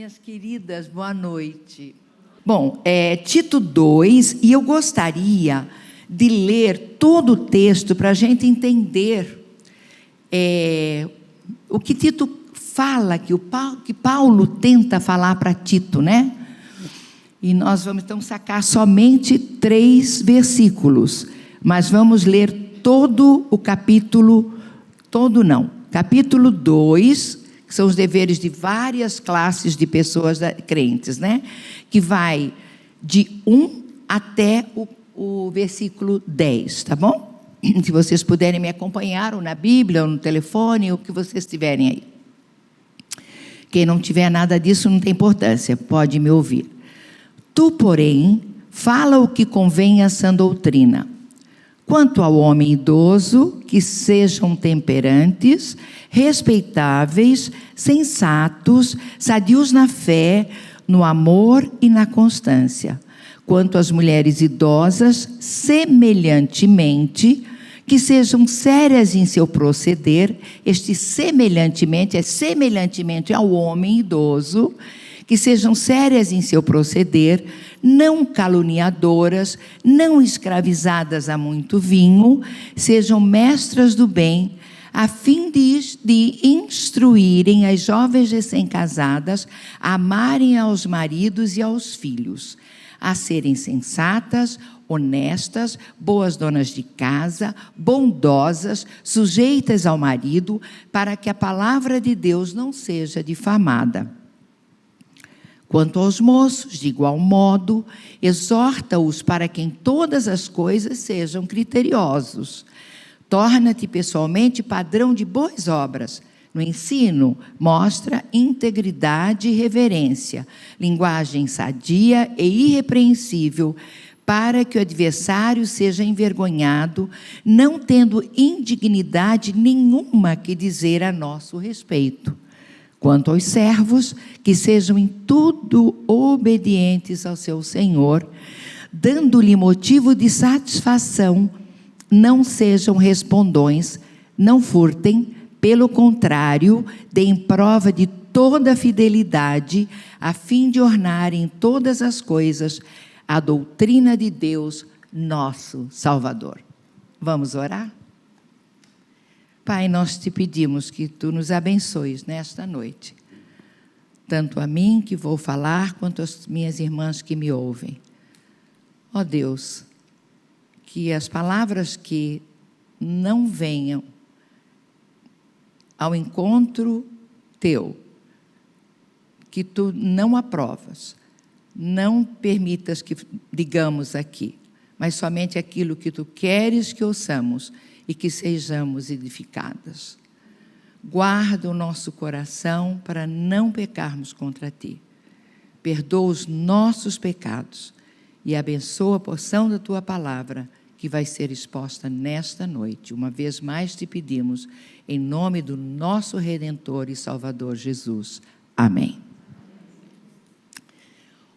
minhas queridas, boa noite. Bom, Tito 2, e eu gostaria de ler todo o texto para a gente entender o que Tito fala, que Paulo tenta falar para Tito, né? E nós vamos então sacar somente 3 versículos, mas vamos ler todo o capítulo, capítulo 2, que são os deveres de várias classes de pessoas crentes, né? Que vai de 1 até o versículo 10, tá bom? Se vocês puderem me acompanhar, ou na Bíblia, ou no telefone, ou o que vocês tiverem aí. Quem não tiver nada disso não tem importância, pode me ouvir. Tu, porém, fala o que convém à sã doutrina. Quanto ao homem idoso, que sejam temperantes, respeitáveis, sensatos, sadios na fé, no amor e na constância. Quanto às mulheres idosas, semelhantemente, que sejam sérias em seu proceder. Este semelhantemente é semelhantemente ao homem idoso, que sejam sérias em seu proceder, não caluniadoras, não escravizadas a muito vinho, sejam mestras do bem, a fim de instruírem as jovens recém-casadas a amarem aos maridos e aos filhos, a serem sensatas, honestas, boas donas de casa, bondosas, sujeitas ao marido, para que a palavra de Deus não seja difamada. Quanto aos moços, de igual modo, exorta-os para que em todas as coisas sejam criteriosos. Torna-te pessoalmente padrão de boas obras. No ensino, mostra integridade e reverência, linguagem sadia e irrepreensível, para que o adversário seja envergonhado, não tendo indignidade nenhuma que dizer a nosso respeito. Quanto aos servos, que sejam em tudo obedientes ao seu Senhor, dando-lhe motivo de satisfação, não sejam respondões, não furtem, pelo contrário, deem prova de toda fidelidade, a fim de ornarem em todas as coisas a doutrina de Deus, nosso Salvador. Vamos orar? Pai, nós te pedimos que tu nos abençoes nesta noite, tanto a mim que vou falar, quanto as minhas irmãs que me ouvem. Ó Deus, que as palavras que não venham ao encontro teu, que tu não aprovas, não permitas que digamos aqui, mas somente aquilo que tu queres que ouçamos e que sejamos edificadas. Guarda o nosso coração para não pecarmos contra ti. Perdoa os nossos pecados e abençoa a porção da tua palavra que vai ser exposta nesta noite. Uma vez mais te pedimos, em nome do nosso Redentor e Salvador Jesus. Amém.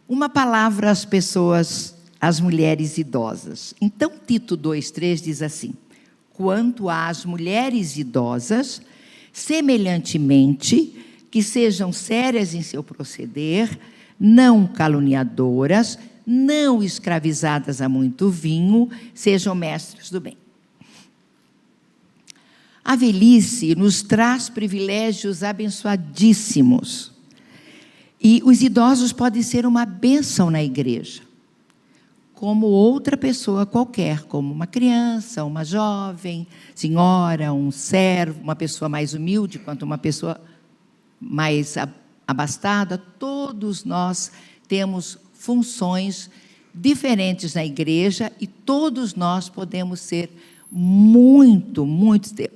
Uma palavra às pessoas, às mulheres idosas. Então, Tito 2,3 diz assim: quanto às mulheres idosas, semelhantemente, que sejam sérias em seu proceder, não caluniadoras, não escravizadas a muito vinho, sejam mestras do bem. A velhice nos traz privilégios abençoadíssimos. E os idosos podem ser uma bênção na igreja, como outra pessoa qualquer, como uma criança, uma jovem, senhora, um servo, uma pessoa mais humilde, quanto uma pessoa mais abastada. Todos nós temos funções diferentes na igreja e todos nós podemos ser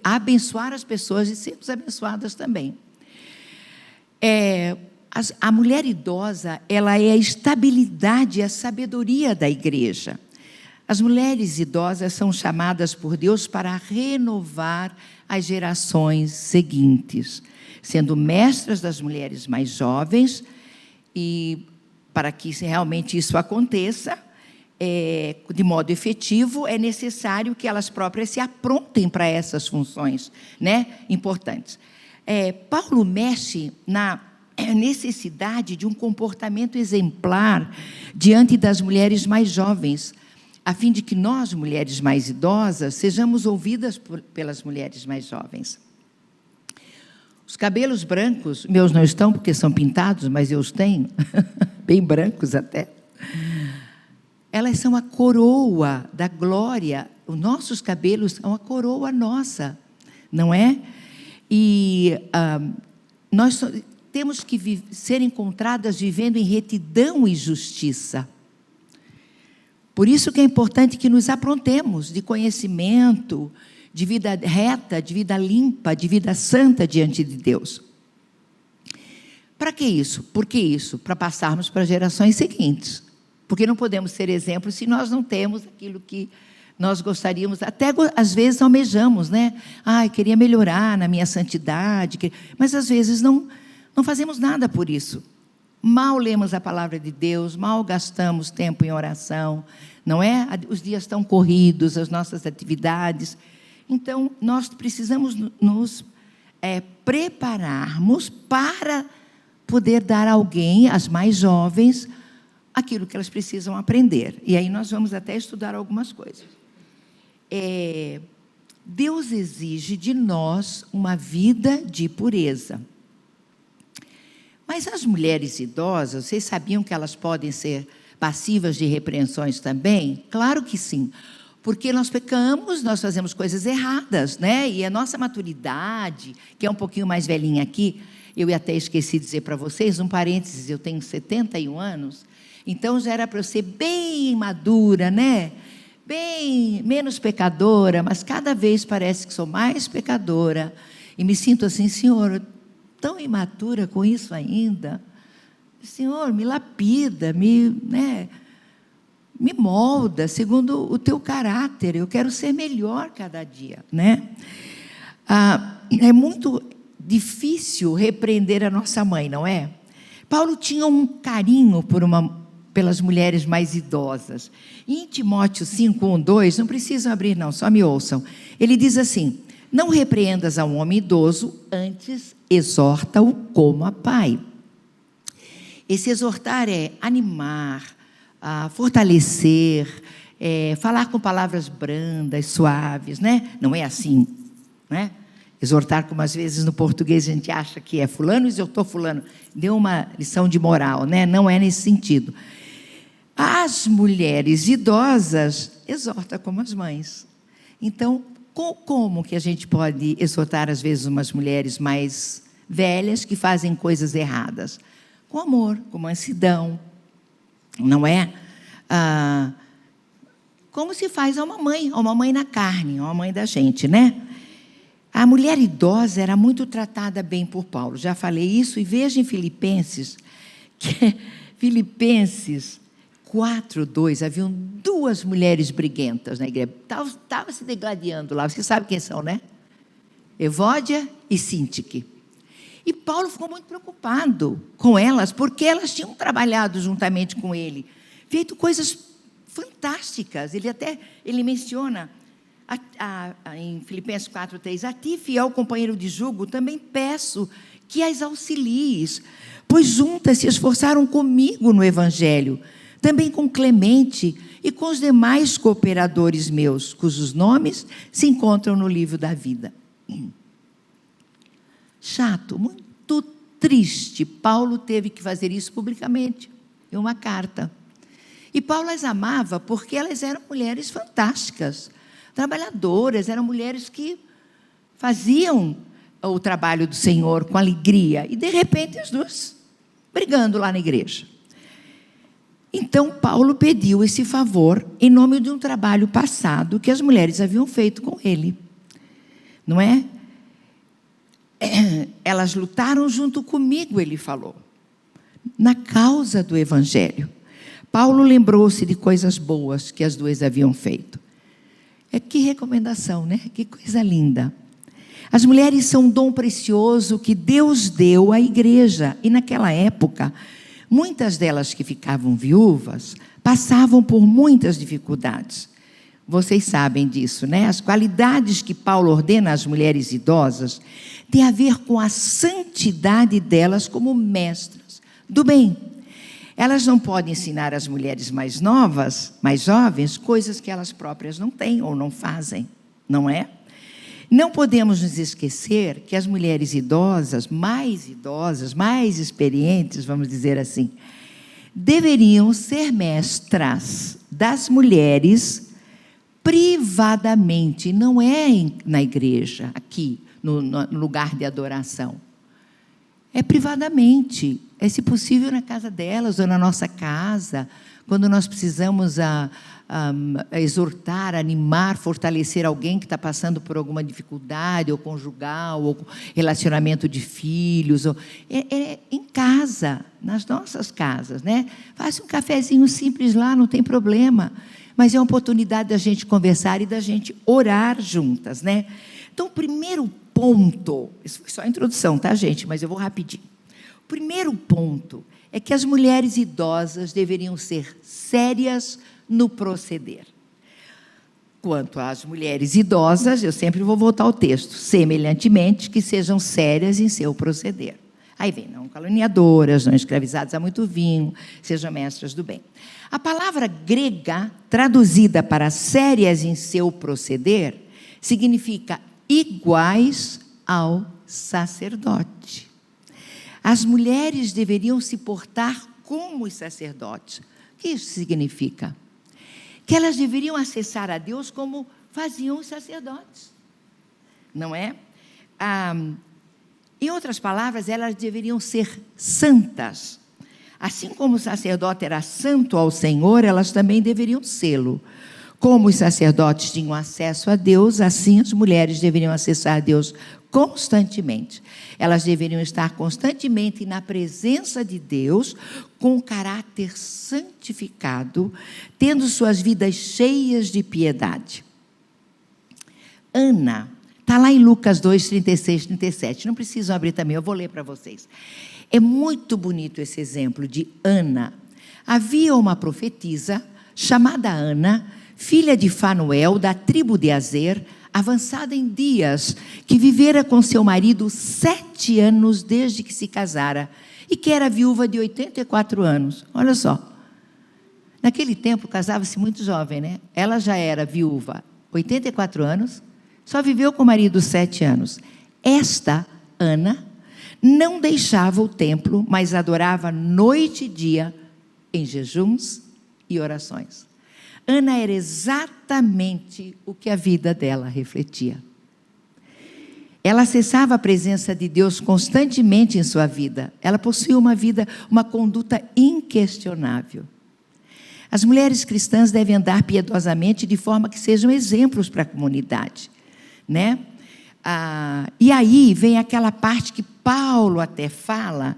abençoar as pessoas e sermos abençoadas também. A mulher idosa, ela é a estabilidade e a sabedoria da igreja. As mulheres idosas são chamadas por Deus para renovar as gerações seguintes, sendo mestras das mulheres mais jovens, e para que realmente isso aconteça, de modo efetivo, é necessário que elas próprias se aprontem para essas funções, né, importantes. Paulo mexe necessidade de um comportamento exemplar diante das mulheres mais jovens, a fim de que nós, mulheres mais idosas, sejamos ouvidas pelas mulheres mais jovens. Os cabelos brancos, meus não estão porque são pintados, mas eu os tenho, bem brancos até. Elas são a coroa da glória. Os nossos cabelos são a coroa nossa, não é? E nós temos que ser encontradas vivendo em retidão e justiça. Por isso que é importante que nos aprontemos de conhecimento, de vida reta, de vida limpa, de vida santa diante de Deus. Para que isso? Por que isso? Para passarmos para gerações seguintes. Porque não podemos ser exemplos se nós não temos aquilo que nós gostaríamos, até às vezes almejamos, né? Queria melhorar na minha santidade, mas às vezes não fazemos nada por isso. Mal lemos a palavra de Deus, mal gastamos tempo em oração, não é? Os dias estão corridos, as nossas atividades. Então, nós precisamos nos prepararmos para poder dar a alguém, as mais jovens, aquilo que elas precisam aprender. E aí nós vamos até estudar algumas coisas. Deus exige de nós uma vida de pureza. Mas as mulheres idosas, vocês sabiam que elas podem ser passivas de repreensões também? Claro que sim. Porque nós pecamos, nós fazemos coisas erradas, né? E a nossa maturidade, que é um pouquinho mais velhinha aqui, eu até esqueci de dizer para vocês, um parênteses, eu tenho 71 anos, então já era para eu ser bem madura, né? Bem menos pecadora, mas cada vez parece que sou mais pecadora. E me sinto assim, Senhor, tão imatura com isso ainda. Senhor, me lapida, me molda segundo o teu caráter. Eu quero ser melhor cada dia, né? É muito difícil repreender a nossa mãe, não é? Paulo tinha um carinho pelas mulheres mais idosas. Em Timóteo 5:1-2, não precisam abrir não, só me ouçam. Ele diz assim: não repreendas a um homem idoso, antes exorta-o como a pai. Esse exortar é animar, fortalecer, falar com palavras brandas, suaves, né? Não é assim, né? Exortar, como às vezes no português a gente acha que é fulano exortou fulano, deu uma lição de moral, né? Não é nesse sentido. As mulheres idosas exortam como as mães. Então, como que a gente pode exortar às vezes umas mulheres mais velhas que fazem coisas erradas? Com amor, com mansidão, não é? Como se faz a uma mãe na carne, a uma mãe da gente, né? A mulher idosa era muito tratada bem por Paulo, já falei isso, e veja em Filipenses, que Filipenses 4:2, haviam duas mulheres briguentas na igreja, estavam se degladiando lá, você sabe quem são, né? Evódia e Síntique. E Paulo ficou muito preocupado com elas, porque elas tinham trabalhado juntamente com ele, feito coisas fantásticas. Ele menciona em Filipenses 4:3, a ti, fiel companheiro de jugo, também peço que as auxilies, pois juntas se esforçaram comigo no Evangelho, também com Clemente e com os demais cooperadores meus, cujos nomes se encontram no livro da vida. Chato, muito triste. Paulo teve que fazer isso publicamente, em uma carta. E Paulo as amava porque elas eram mulheres fantásticas, trabalhadoras, eram mulheres que faziam o trabalho do Senhor com alegria. E, de repente, as duas brigando lá na igreja. Então, Paulo pediu esse favor em nome de um trabalho passado que as mulheres haviam feito com ele. Não é? Elas lutaram junto comigo, ele falou, na causa do Evangelho. Paulo lembrou-se de coisas boas que as duas haviam feito. Que recomendação, né? Que coisa linda. As mulheres são um dom precioso que Deus deu à igreja. E naquela época, muitas delas que ficavam viúvas, passavam por muitas dificuldades. Vocês sabem disso, né? As qualidades que Paulo ordena às mulheres idosas têm a ver com a santidade delas como mestras do bem. Elas não podem ensinar às mulheres mais novas, mais jovens, coisas que elas próprias não têm ou não fazem, não é? Não podemos nos esquecer que as mulheres idosas, mais experientes, vamos dizer assim, deveriam ser mestras das mulheres privadamente, não é na igreja, aqui, no lugar de adoração. É privadamente, é se possível na casa delas ou na nossa casa, quando nós precisamos exortar, animar, fortalecer alguém que está passando por alguma dificuldade, ou conjugal, ou relacionamento de filhos, em casa, nas nossas casas, né? Faça um cafezinho simples lá, não tem problema, mas é uma oportunidade da gente conversar e da gente orar juntas, né? Então, o primeiro ponto, isso foi só a introdução, tá, gente? Mas eu vou rapidinho. O primeiro ponto é que as mulheres idosas deveriam ser sérias no proceder. Quanto às mulheres idosas, eu sempre vou voltar ao texto, semelhantemente, que sejam sérias em seu proceder. Aí vem, não caluniadoras, não escravizadas a muito vinho, sejam mestras do bem. A palavra grega, traduzida para sérias em seu proceder, significa iguais ao sacerdote. As mulheres deveriam se portar como os sacerdotes. O que isso significa? Que elas deveriam acessar a Deus como faziam os sacerdotes, não é? Em outras palavras, elas deveriam ser santas. Assim como o sacerdote era santo ao Senhor, elas também deveriam sê-lo. Como os sacerdotes tinham acesso a Deus, assim as mulheres deveriam acessar a Deus constantemente. Elas deveriam estar constantemente na presença de Deus, com caráter santificado, tendo suas vidas cheias de piedade. Ana, está lá em Lucas 2, 36, 37. Não precisam abrir também, eu vou ler para vocês. É muito bonito esse exemplo de Ana. Havia uma profetisa chamada Ana, filha de Fanuel, da tribo de Azer, avançada em dias, que vivera com seu marido 7 anos desde que se casara, e que era viúva de 84 anos. Olha só, naquele tempo casava-se muito jovem, né? Ela já era viúva, 84 anos, só viveu com o marido 7 anos. Esta, Ana, não deixava o templo, mas adorava noite e dia, em jejuns e orações. Ana era exatamente o que a vida dela refletia. Ela acessava a presença de Deus constantemente em sua vida. Ela possuía uma conduta inquestionável. As mulheres cristãs devem andar piedosamente de forma que sejam exemplos para a comunidade, né? E aí vem aquela parte que Paulo até fala,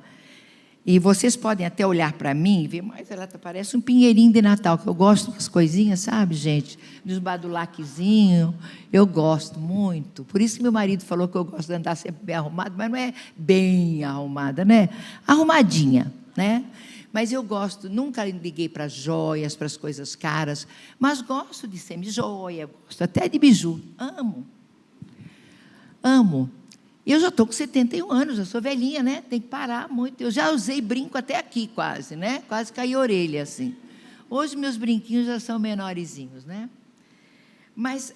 e vocês podem até olhar para mim e ver, mas ela parece um pinheirinho de Natal, que eu gosto das coisinhas, sabe, gente? Dos badulaquezinhos, eu gosto muito. Por isso que meu marido falou que eu gosto de andar sempre bem arrumado, mas não é bem arrumada, né? Arrumadinha, né? Mas eu gosto, nunca liguei para joias, para as coisas caras, mas gosto de semi-joia, gosto até de biju, amo. E eu já estou com 71 anos, já sou velhinha, né? Tem que parar muito. Eu já usei brinco até aqui quase, né? Quase caí a orelha assim. Hoje meus brinquinhos já são menorzinhos, né? Mas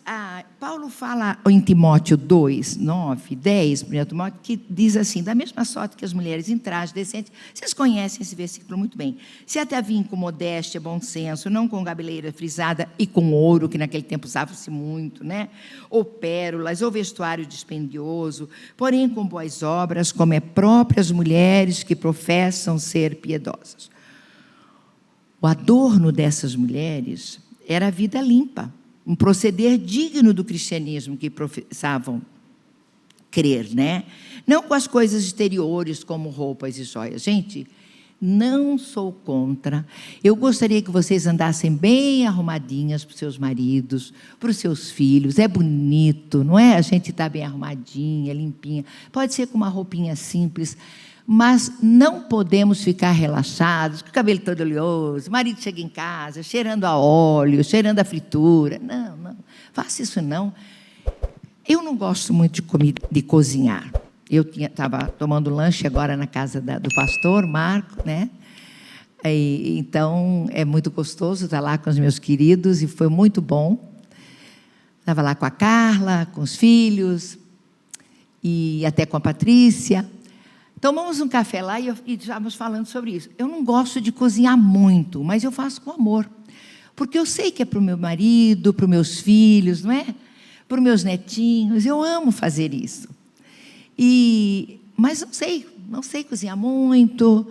Paulo fala em Timóteo 2, 9, 10, 1 Timóteo, que diz assim, da mesma sorte que as mulheres em traje decente, vocês conhecem esse versículo muito bem, se até vim com modéstia, bom senso, não com gabeleira frisada e com ouro, que naquele tempo usava-se muito, né? Ou pérolas, ou vestuário dispendioso, porém com boas obras, como é próprio as mulheres que professam ser piedosas. O adorno dessas mulheres era a vida limpa, um proceder digno do cristianismo que professavam crer, né? Não com as coisas exteriores, como roupas e joias. Gente, não sou contra. Eu gostaria que vocês andassem bem arrumadinhas para os seus maridos, para os seus filhos. É bonito, não é? A gente está bem arrumadinha, limpinha. Pode ser com uma roupinha simples. Mas não podemos ficar relaxados, com o cabelo todo oleoso, o marido chega em casa, cheirando a óleo, cheirando a fritura. Não, não, faça isso não. Eu não gosto muito de cozinhar. Eu estava tomando lanche agora na casa do pastor Marco, né? Então, é muito gostoso estar lá com os meus queridos, e foi muito bom. Estava lá com a Carla, com os filhos, e até com a Patrícia. Tomamos um café lá e estávamos falando sobre isso. Eu não gosto de cozinhar muito, mas eu faço com amor. Porque eu sei que é para o meu marido, para os meus filhos, não é? Para os meus netinhos. Eu amo fazer isso. Mas não sei cozinhar muito.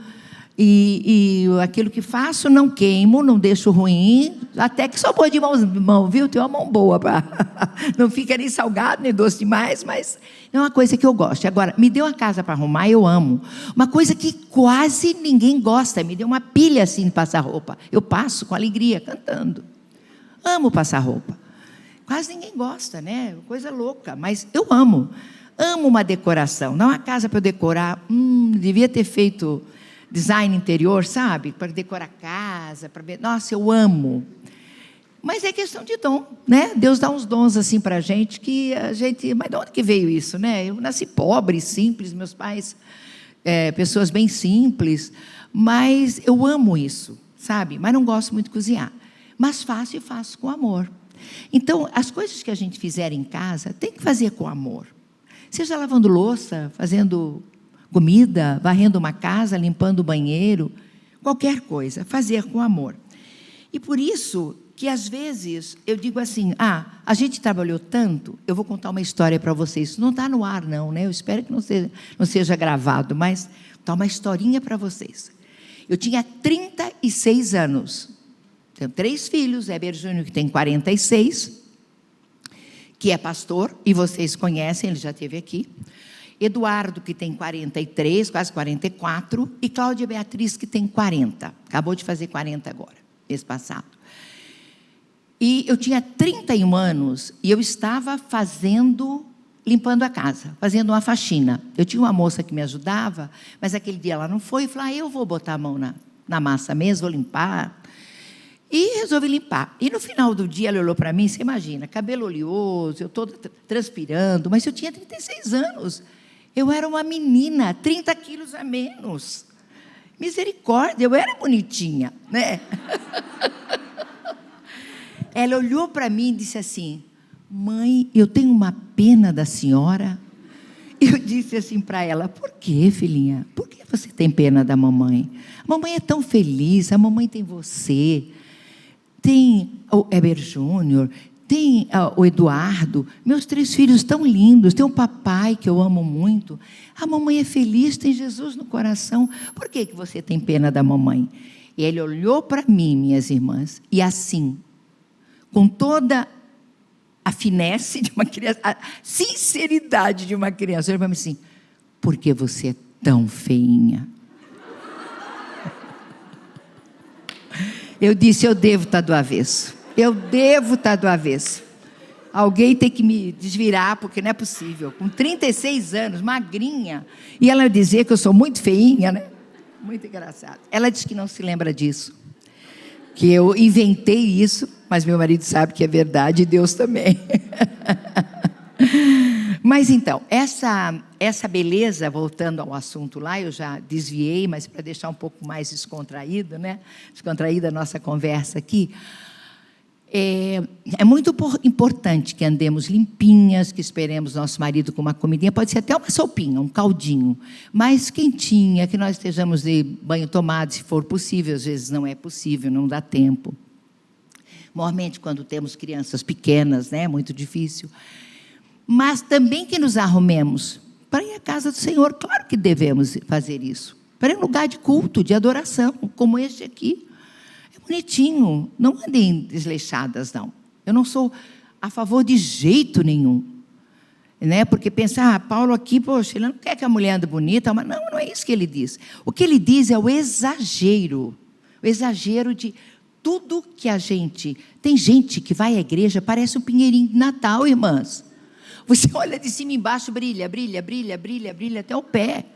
E aquilo que faço não queimo, não deixo ruim, até que sou boa de mão, viu? Tenho uma mão boa, não fica nem salgado, nem doce demais, mas é uma coisa que eu gosto. Agora, me deu uma casa para arrumar, eu amo. Uma coisa que quase ninguém gosta, me deu uma pilha assim de passar roupa. Eu passo com alegria, cantando. Amo passar roupa. Quase ninguém gosta, né? Coisa louca, mas eu amo. Amo uma decoração. Não uma casa para eu decorar, devia ter feito design interior, sabe? Para decorar a casa, para ver. Nossa, eu amo. Mas é questão de dom, né? Deus dá uns dons assim para a gente que a gente. Mas de onde que veio isso, né? Eu nasci pobre, simples, meus pais, pessoas bem simples, mas eu amo isso, sabe? Mas não gosto muito de cozinhar. Mas faço e faço com amor. Então, as coisas que a gente fizer em casa, tem que fazer com amor. Seja lavando louça, fazendo comida, varrendo uma casa, limpando o banheiro, qualquer coisa, fazer com amor. E por isso que, às vezes, eu digo assim, a gente trabalhou tanto, eu vou contar uma história para vocês. Isso não está no ar, não, né? Eu espero que não seja gravado, mas está uma historinha para vocês. Eu tinha 36 anos. Tenho 3 filhos, Heber Júnior, que tem 46, que é pastor, e vocês conhecem, ele já esteve aqui. Eduardo, que tem 43, quase 44, e Cláudia Beatriz, que tem 40. Acabou de fazer 40 agora, mês passado. E eu tinha 31 anos e eu estava limpando a casa, fazendo uma faxina. Eu tinha uma moça que me ajudava, mas aquele dia ela não foi, e falou, eu vou botar a mão na massa mesmo, vou limpar. E resolvi limpar. E no final do dia, ela olhou para mim, você imagina, cabelo oleoso, eu toda transpirando, mas eu tinha 36 anos. Eu era uma menina, 30 quilos a menos. Misericórdia, eu era bonitinha, né? Ela olhou para mim e disse assim, mãe, eu tenho uma pena da senhora. Eu disse assim para ela, por quê, filhinha? Por que você tem pena da mamãe? A mamãe é tão feliz, a mamãe tem você, tem o Heber Júnior, tem o Eduardo, meus 3 filhos tão lindos, tem o papai que eu amo muito, a mamãe é feliz, tem Jesus no coração, por que você tem pena da mamãe? E ele olhou para mim, minhas irmãs, e assim, com toda a finesse de uma criança, a sinceridade de uma criança, ele falou assim, porque você é tão feinha. Eu disse, eu devo estar do avesso. Eu devo estar do avesso. Alguém tem que me desvirar, porque não é possível. Com 36 anos, magrinha. E ela dizer que eu sou muito feinha, né? Muito engraçado. Ela disse que não se lembra disso. Que eu inventei isso, mas meu marido sabe que é verdade e Deus também. Mas então, essa beleza, voltando ao assunto lá, eu já desviei, mas para deixar um pouco mais descontraído, né? Descontraída a nossa conversa aqui. É muito importante que andemos limpinhas, que esperemos nosso marido com uma comidinha, pode ser até uma sopinha, um caldinho, mas quentinha, que nós estejamos de banho tomado, se for possível, às vezes não é possível, não dá tempo. Normalmente quando temos crianças pequenas, né, é muito difícil. Mas também que nos arrumemos para ir à casa do Senhor, claro que devemos fazer isso, para ir um lugar de culto, de adoração, como este aqui. Bonitinho, não andem desleixadas, não. Eu não sou a favor de jeito nenhum. Né? Porque pensar, Paulo aqui, poxa, ele não quer que a mulher ande bonita, mas não é isso que ele diz. O que ele diz é o exagero de tudo que a gente... Tem gente que vai à igreja, parece um pinheirinho de Natal, irmãs. Você olha de cima e embaixo, brilha, brilha, brilha, brilha, brilha até o pé.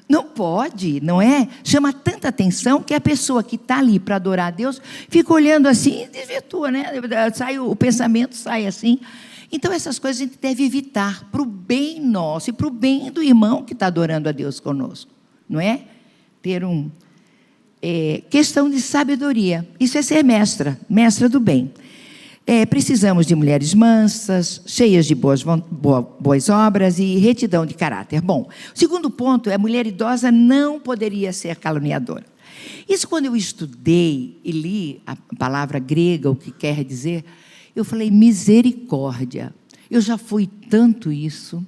Não pode, não é? Chama tanta atenção que a pessoa que está ali para adorar a Deus fica olhando assim e desvirtua, né? O pensamento sai assim. Então, essas coisas a gente deve evitar para o bem nosso e para o bem do irmão que está adorando a Deus conosco, não é? Ter questão de sabedoria. Isso é ser mestra do bem. Precisamos de mulheres mansas, cheias de boas obras e retidão de caráter. Bom, o segundo ponto é: a mulher idosa não poderia ser caluniadora. Isso, quando eu estudei e li a palavra grega, o que quer dizer, eu falei: misericórdia, eu já fui tanto isso,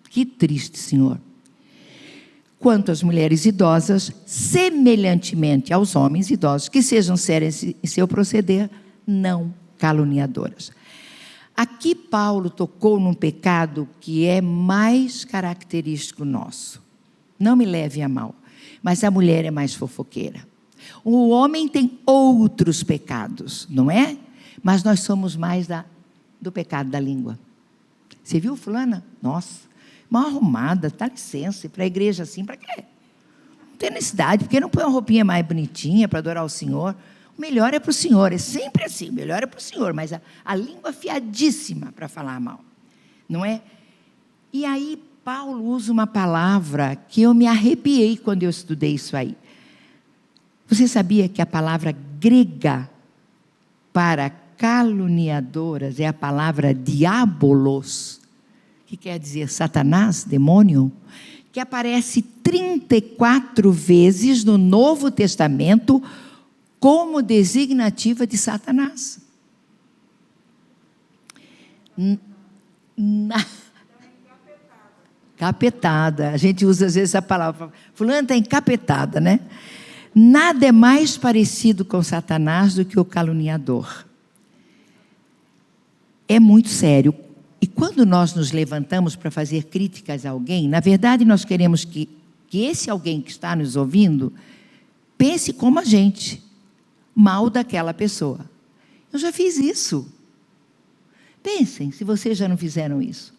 que triste, Senhor. Quanto às mulheres idosas, semelhantemente aos homens idosos, que sejam sérias em seu proceder, não caluniadoras. Aqui Paulo tocou num pecado que é mais característico nosso. Não me leve a mal, mas a mulher é mais fofoqueira. O homem tem outros pecados, não é? Mas nós somos mais do pecado da língua. Você viu fulana? Nossa, mal arrumada, dá licença, para a igreja assim, para quê? Não tem necessidade, porque não põe uma roupinha mais bonitinha para adorar o Senhor. O melhor é para o Senhor, é sempre assim, o melhor é para o Senhor, mas a língua afiadíssima para falar mal, não é? E aí Paulo usa uma palavra que eu me arrepiei quando eu estudei isso aí. Você sabia que a palavra grega para caluniadoras é a palavra diabolos, que quer dizer Satanás, demônio, que aparece 34 vezes no Novo Testamento como designativa de Satanás. Capetada. A gente usa às vezes essa palavra. Fulano está encapetada, né? Nada é mais parecido com Satanás do que o caluniador. É muito sério. E quando nós nos levantamos para fazer críticas a alguém, na verdade nós queremos que esse alguém que está nos ouvindo pense como a gente, mal daquela pessoa. Eu já fiz isso. Pensem, se vocês já não fizeram isso.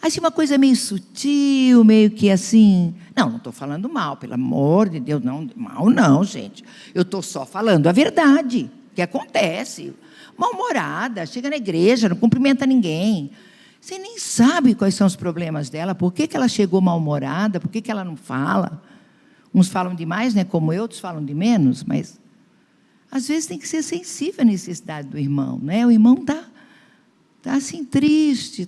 Assim, uma coisa meio sutil, meio que assim... Não estou falando mal, pelo amor de Deus, não, mal não, gente. Eu estou só falando a verdade, que acontece. Mal-humorada, chega na igreja, não cumprimenta ninguém. Você nem sabe quais são os problemas dela, por que ela chegou mal-humorada, por que ela não fala. Uns falam demais, né, como eu, outros falam de menos, mas às vezes tem que ser sensível à necessidade do irmão, né? O irmão está assim triste,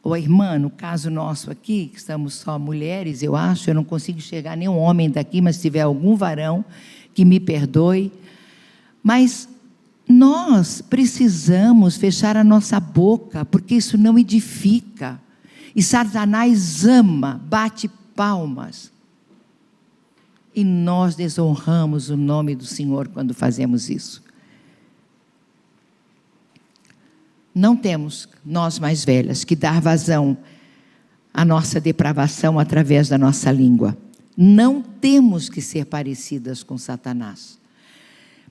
ou a irmã, no caso nosso aqui, que estamos só mulheres, eu não consigo enxergar nenhum homem daqui, mas se tiver algum varão, que me perdoe. Mas nós precisamos fechar a nossa boca, porque isso não edifica. E Satanás ama, bate palmas. E nós desonramos o nome do Senhor quando fazemos isso. Não temos, nós mais velhas, que dar vazão à nossa depravação através da nossa língua. Não temos que ser parecidas com Satanás.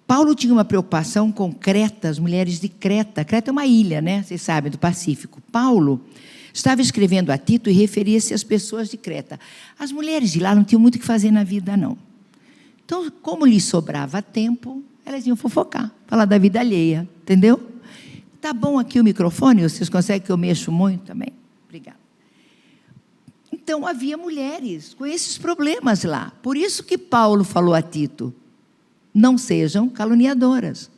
Paulo tinha uma preocupação com Creta, as mulheres de Creta. Creta é uma ilha, né? Vocês sabem, do Pacífico. Paulo estava escrevendo a Tito e referia-se às pessoas de Creta. As mulheres de lá não tinham muito o que fazer na vida, não. Então, como lhes sobrava tempo, elas iam fofocar, falar da vida alheia, entendeu? Tá bom aqui o microfone? Vocês conseguem que eu mexo muito também? Obrigada. Então, havia mulheres com esses problemas lá. Por isso que Paulo falou a Tito: não sejam caluniadoras.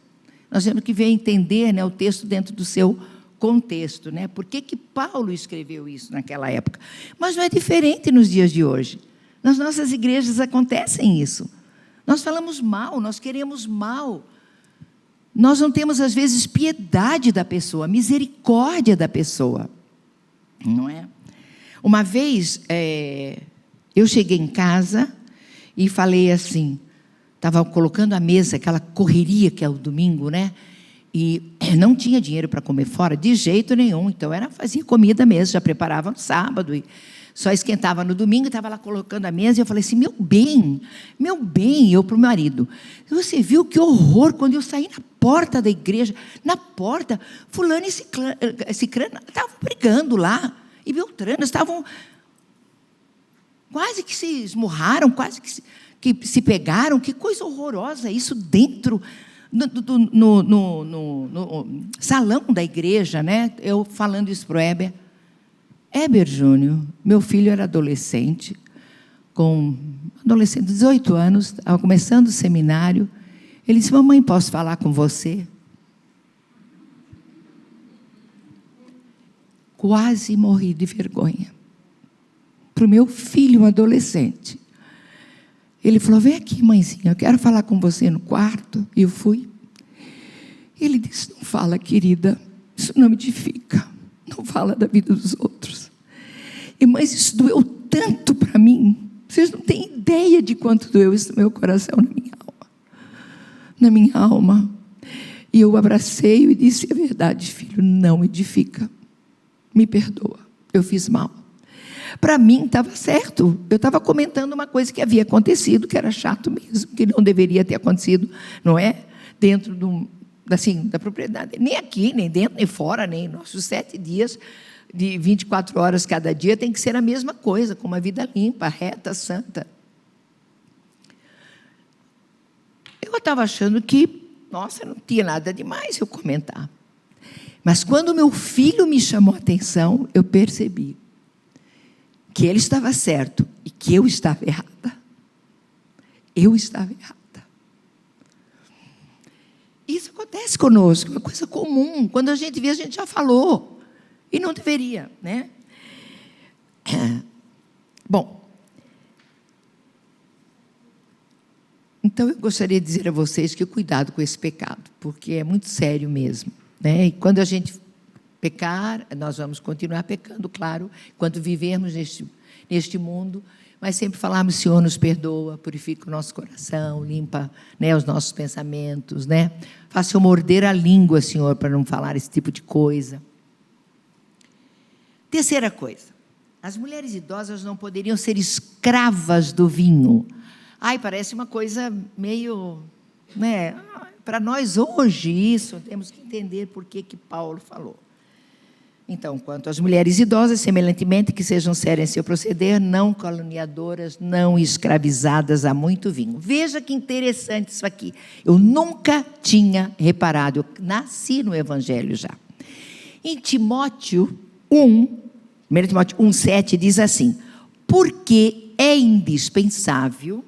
Nós temos que ver entender, né, o texto dentro do seu contexto, né? Por que Paulo escreveu isso naquela época? Mas não é diferente nos dias de hoje. Nas nossas igrejas acontecem isso. Nós falamos mal, nós queremos mal. Nós não temos, às vezes, piedade da pessoa, misericórdia da pessoa. Não é? Uma vez, eu cheguei em casa e falei assim, estava colocando a mesa, aquela correria que é o domingo, né? E não tinha dinheiro para comer fora, de jeito nenhum. Então, fazia comida mesmo, já preparava no sábado e só esquentava no domingo, estava lá colocando a mesa, e eu falei assim, meu bem, eu para o marido, você viu que horror, quando eu saí na porta da igreja, na porta, fulano e cicrano estavam brigando lá, e Beltrano estavam... quase que se esmurraram, quase que se pegaram. Que coisa horrorosa isso dentro no salão da igreja, né? Eu falando isso para o Heber. Heber Júnior, meu filho era adolescente, com 18 anos, estava começando o seminário. Ele disse: mamãe, posso falar com você? Quase morri de vergonha. Para o meu filho, um adolescente. Ele falou: vem aqui, mãezinha, eu quero falar com você no quarto. E eu fui. Ele disse: não fala, querida, isso não me edifica. Não fala da vida dos outros. Mas isso doeu tanto para mim. Vocês não têm ideia de quanto doeu isso no meu coração, na minha alma. Na minha alma. E eu abracei e disse: é verdade, filho, não edifica. Me perdoa, eu fiz mal. Para mim estava certo. Eu estava comentando uma coisa que havia acontecido, que era chato mesmo, que não deveria ter acontecido, não é? Dentro da propriedade. Nem aqui, nem dentro, nem fora, nem nossos 7 dias de 24 horas cada dia tem que ser a mesma coisa, com uma vida limpa, reta, santa. Eu estava achando que, nossa, não tinha nada demais eu comentar. Mas quando meu filho me chamou a atenção, eu percebi que ele estava certo e que eu estava errada. Eu estava errada. Isso acontece conosco, é uma coisa comum. Quando a gente vê, a gente já falou. E não deveria, né? Bom, então eu gostaria de dizer a vocês que cuidado com esse pecado, porque é muito sério mesmo, né? E quando a gente pecar, nós vamos continuar pecando, claro, enquanto vivermos neste mundo, mas sempre falarmos: Senhor, nos perdoa, purifica o nosso coração, limpa, né, os nossos pensamentos, né? Faça eu morder a língua, Senhor, para não falar esse tipo de coisa. Terceira coisa, as mulheres idosas não poderiam ser escravas do vinho. Ai, parece uma coisa meio, né? Para nós hoje isso, temos que entender por que Paulo falou. Então, quanto às mulheres idosas, semelhantemente, que sejam sérias em seu proceder, não caluniadoras, não escravizadas a muito vinho. Veja que interessante isso aqui. Eu nunca tinha reparado, eu nasci no Evangelho já. Em Timóteo 1 Timóteo 1,7 diz assim: porque é indispensável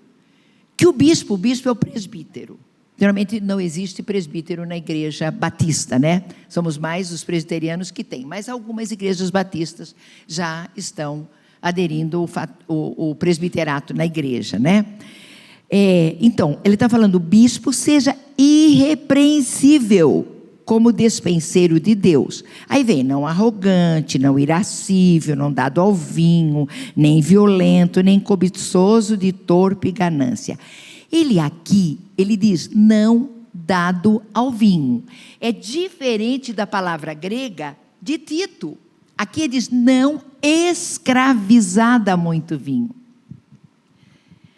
que o bispo é o presbítero. Geralmente não existe presbítero na igreja batista, né? Somos mais os presbiterianos que tem, mas algumas igrejas batistas já estão aderindo o presbiterato na igreja, né? Então, ele está falando: o bispo seja irrepreensível como despenseiro de Deus. Aí vem: não arrogante, não irascível, não dado ao vinho, nem violento, nem cobiçoso de torpe ganância. Ele diz: não dado ao vinho. É diferente da palavra grega de Tito. Aqui ele diz: não escravizada a muito vinho.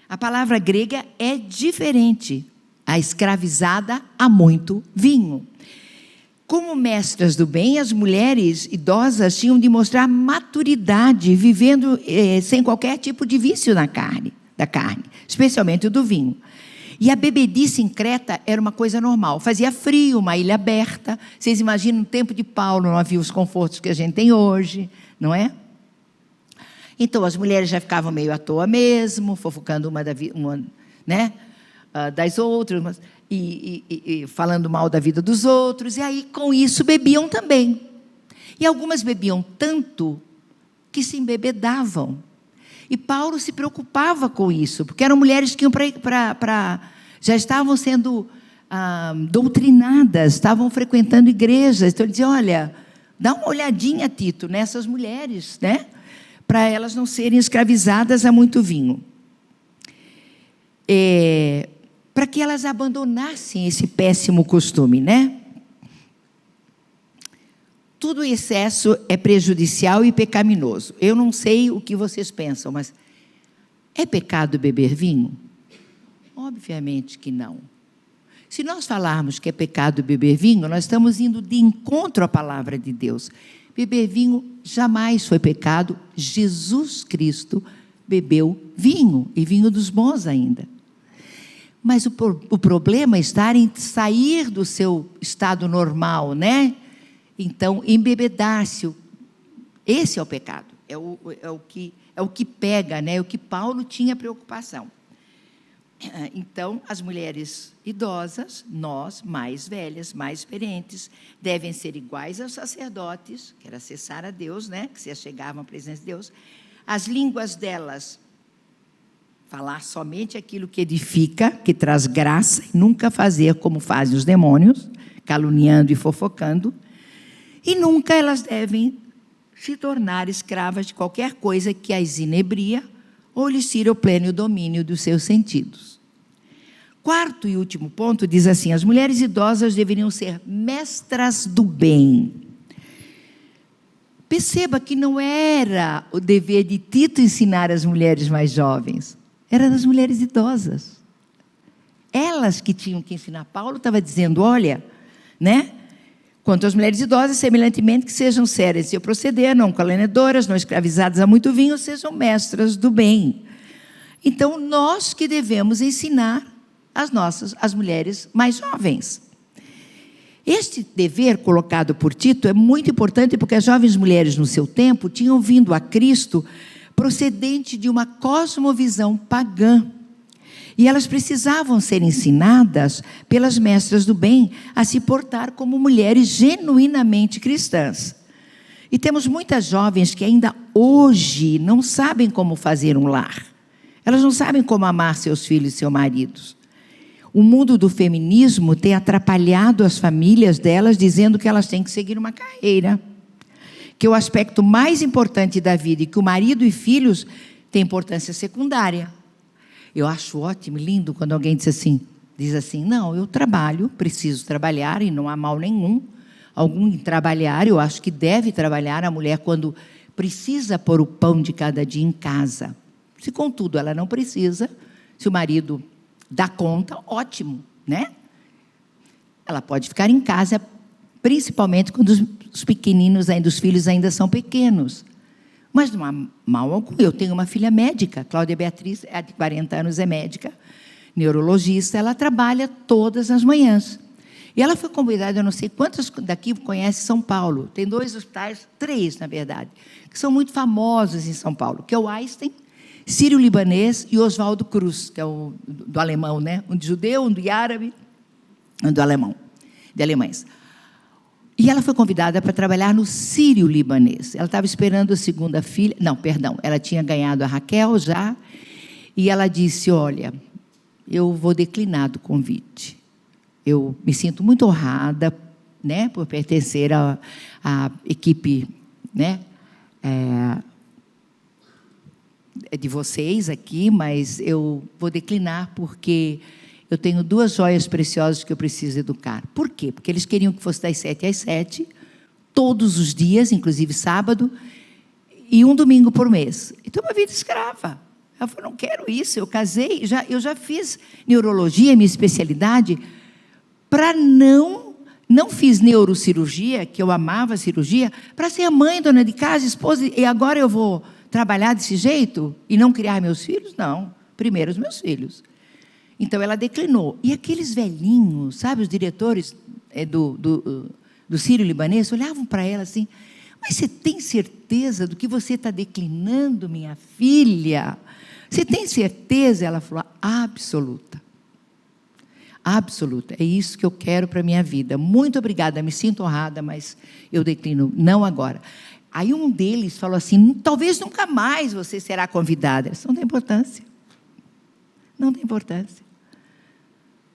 A palavra grega é diferente. A escravizada a muito vinho. Como mestras do bem, as mulheres idosas tinham de mostrar maturidade, vivendo sem qualquer tipo de vício da carne, especialmente o do vinho. E a bebedice em Creta era uma coisa normal. Fazia frio, uma ilha aberta. Vocês imaginam, no tempo de Paulo não havia os confortos que a gente tem hoje, não é? Então as mulheres já ficavam meio à toa mesmo, fofocando uma das outras, e falando mal da vida dos outros, e aí com isso bebiam também. E algumas bebiam tanto que se embebedavam. E Paulo se preocupava com isso, porque eram mulheres que iam já estavam sendo doutrinadas, estavam frequentando igrejas. Então ele dizia: olha, dá uma olhadinha, Tito, nessas mulheres, né? Para elas não serem escravizadas a muito vinho. Para que elas abandonassem esse péssimo costume, né? Todo excesso é prejudicial e pecaminoso. Eu não sei o que vocês pensam, mas é pecado beber vinho? Obviamente que não. Se nós falarmos que é pecado beber vinho, nós estamos indo de encontro à palavra de Deus. Beber vinho jamais foi pecado. Jesus Cristo bebeu vinho, e vinho dos bons ainda. Mas o problema está em sair do seu estado normal, né? Então, embebedar-se. Esse é o pecado. É o que pega, né? É o que Paulo tinha preocupação. Então, as mulheres idosas, nós, mais velhas, mais experientes, devem ser iguais aos sacerdotes, que era acessar a Deus, né? Que se achegavam à presença de Deus. As línguas delas, falar somente aquilo que edifica, que traz graça, e nunca fazer como fazem os demônios, caluniando e fofocando. E nunca elas devem se tornar escravas de qualquer coisa que as inebria ou lhes tire o pleno domínio dos seus sentidos. Quarto e último ponto diz assim: as mulheres idosas deveriam ser mestras do bem. Perceba que não era o dever de Tito ensinar as mulheres mais jovens, era das mulheres idosas. Elas que tinham que ensinar. Paulo estava dizendo, olha, né? Quanto às mulheres idosas, semelhantemente, que sejam sérias em seu proceder, não caluniadoras, não escravizadas a muito vinho, sejam mestras do bem. Então, nós que devemos ensinar as mulheres mais jovens. Este dever colocado por Tito é muito importante, porque as jovens mulheres no seu tempo tinham vindo a Cristo procedente de uma cosmovisão pagã. E elas precisavam ser ensinadas pelas mestras do bem a se portar como mulheres genuinamente cristãs. E temos muitas jovens que ainda hoje não sabem como fazer um lar. Elas não sabem como amar seus filhos e seus maridos. O mundo do feminismo tem atrapalhado as famílias delas, dizendo que elas têm que seguir uma carreira, que o aspecto mais importante da vida e que o marido e filhos têm importância secundária. Eu acho ótimo, lindo, quando alguém diz assim, não, eu trabalho, preciso trabalhar, e não há mal nenhum em trabalhar. Eu acho que deve trabalhar a mulher quando precisa pôr o pão de cada dia em casa. Se, contudo, ela não precisa, se o marido dá conta, ótimo, né? Ela pode ficar em casa, principalmente quando os pequeninos, os filhos ainda são pequenos. Mas não há mal algum. Eu tenho uma filha médica, Cláudia Beatriz, de 40 anos, é médica, neurologista, ela trabalha todas as manhãs. E ela foi convidada, eu não sei quantos daqui conhecem São Paulo. Tem 2 hospitais, 3, na verdade, que são muito famosos em São Paulo, que é o Einstein, Sírio-Libanês e Oswaldo Cruz, que é o do alemão, né? Um de judeu, um de árabe, um do alemão, de alemães. E ela foi convidada para trabalhar no Sírio-Libanês. Ela estava esperando a segunda filha. Não, perdão, ela tinha ganhado a Raquel já. E ela disse, olha, eu vou declinar do convite. Eu me sinto muito honrada, né, por pertencer à equipe, né, de vocês aqui, mas eu vou declinar porque eu tenho 2 joias preciosas que eu preciso educar. Por quê? Porque eles queriam que fosse das 7 às 7, todos os dias, inclusive sábado, e um domingo por mês. Então, uma vida escrava. Ela falou, não quero isso, eu casei, eu já fiz neurologia, minha especialidade, para não fiz neurocirurgia, que eu amava a cirurgia, para ser a mãe, dona de casa, esposa, e agora eu vou trabalhar desse jeito e não criar meus filhos? Não, primeiro os meus filhos. Então, ela declinou. E aqueles velhinhos, sabe, os diretores do Sírio-Libanês, olhavam para ela assim, mas você tem certeza do que você está declinando, minha filha? Você tem certeza? Ela falou, absoluta. Absoluta. É isso que eu quero para a minha vida. Muito obrigada, me sinto honrada, mas eu declino, não agora. Aí um deles falou assim, talvez nunca mais você será convidada. Isso não tem importância. Não tem importância.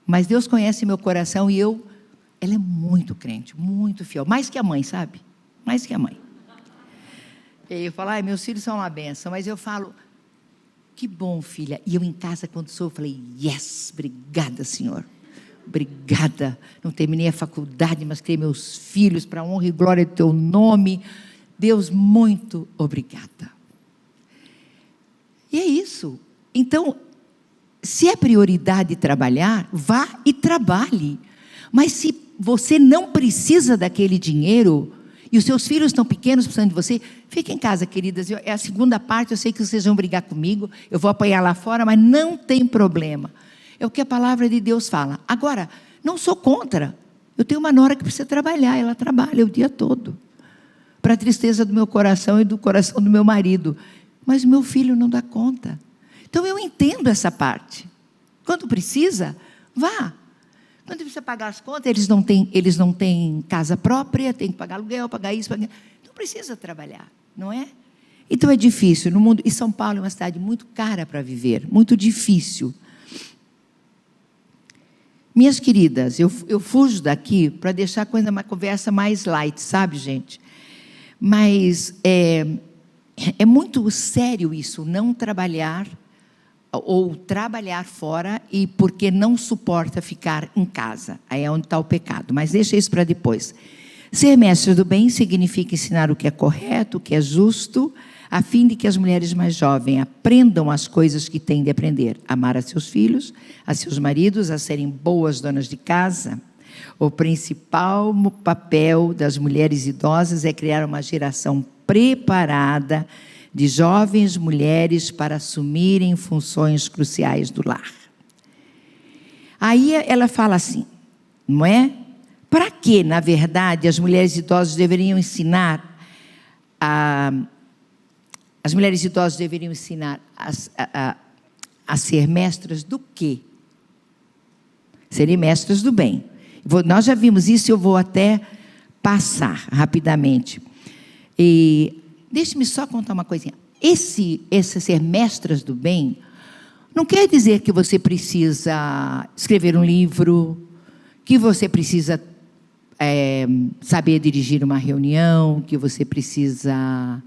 Mas Deus conhece meu coração e ela é muito crente, muito fiel. Mais que a mãe, sabe? Mais que a mãe. E aí eu falo, meus filhos são uma benção. Mas eu falo, que bom, filha. E eu em casa, quando sou, eu falei, yes, obrigada, Senhor. Obrigada. Não terminei a faculdade, mas criei meus filhos para a honra e glória do teu nome. Deus, muito obrigada. E é isso. Então, se é prioridade trabalhar, vá e trabalhe. Mas se você não precisa daquele dinheiro, e os seus filhos estão pequenos, precisando de você, fiquem em casa, queridas. É a segunda parte, eu sei que vocês vão brigar comigo, eu vou apanhar lá fora, mas não tem problema. É o que a palavra de Deus fala. Agora, não sou contra. Eu tenho uma nora que precisa trabalhar, ela trabalha o dia todo, para a tristeza do meu coração e do coração do meu marido. Mas meu filho não dá conta. Então eu entendo essa parte. Quando precisa, vá. Quando precisa pagar as contas, eles não têm casa própria, tem que pagar aluguel, pagar isso, pagar... Não precisa trabalhar, não é? Então é difícil no mundo. E São Paulo é uma cidade muito cara para viver, muito difícil. Minhas queridas, eu fujo daqui para deixar uma conversa mais light, sabe, gente? Mas é muito sério isso, não trabalhar ou trabalhar fora e porque não suporta ficar em casa. Aí é onde está o pecado, mas deixa isso para depois. Ser mestre do bem significa ensinar o que é correto, o que é justo, a fim de que as mulheres mais jovens aprendam as coisas que têm de aprender. Amar a seus filhos, a seus maridos, a serem boas donas de casa. O principal papel das mulheres idosas é criar uma geração preparada de jovens mulheres para assumirem funções cruciais do lar. Aí ela fala assim, não é? Para que, na verdade, as mulheres idosas deveriam ensinar as mulheres idosas deveriam ensinar a ser mestras do quê? Serem mestras do bem. Nós já vimos isso e eu vou até passar rapidamente. E deixe-me só contar uma coisinha. Esse ser mestras do bem não quer dizer que você precisa escrever um livro, que você precisa saber dirigir uma reunião, que você precisa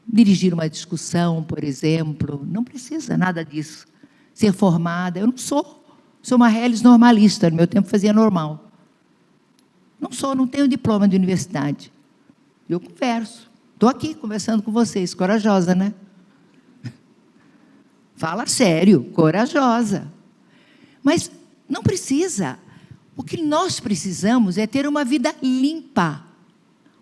dirigir uma discussão, por exemplo. Não precisa nada disso. Ser formada, eu não sou uma reles normalista, no meu tempo fazia normal. Não tenho diploma de universidade. Eu converso. Estou aqui conversando com vocês, corajosa, né? Fala sério, corajosa. Mas não precisa. O que nós precisamos é ter uma vida limpa,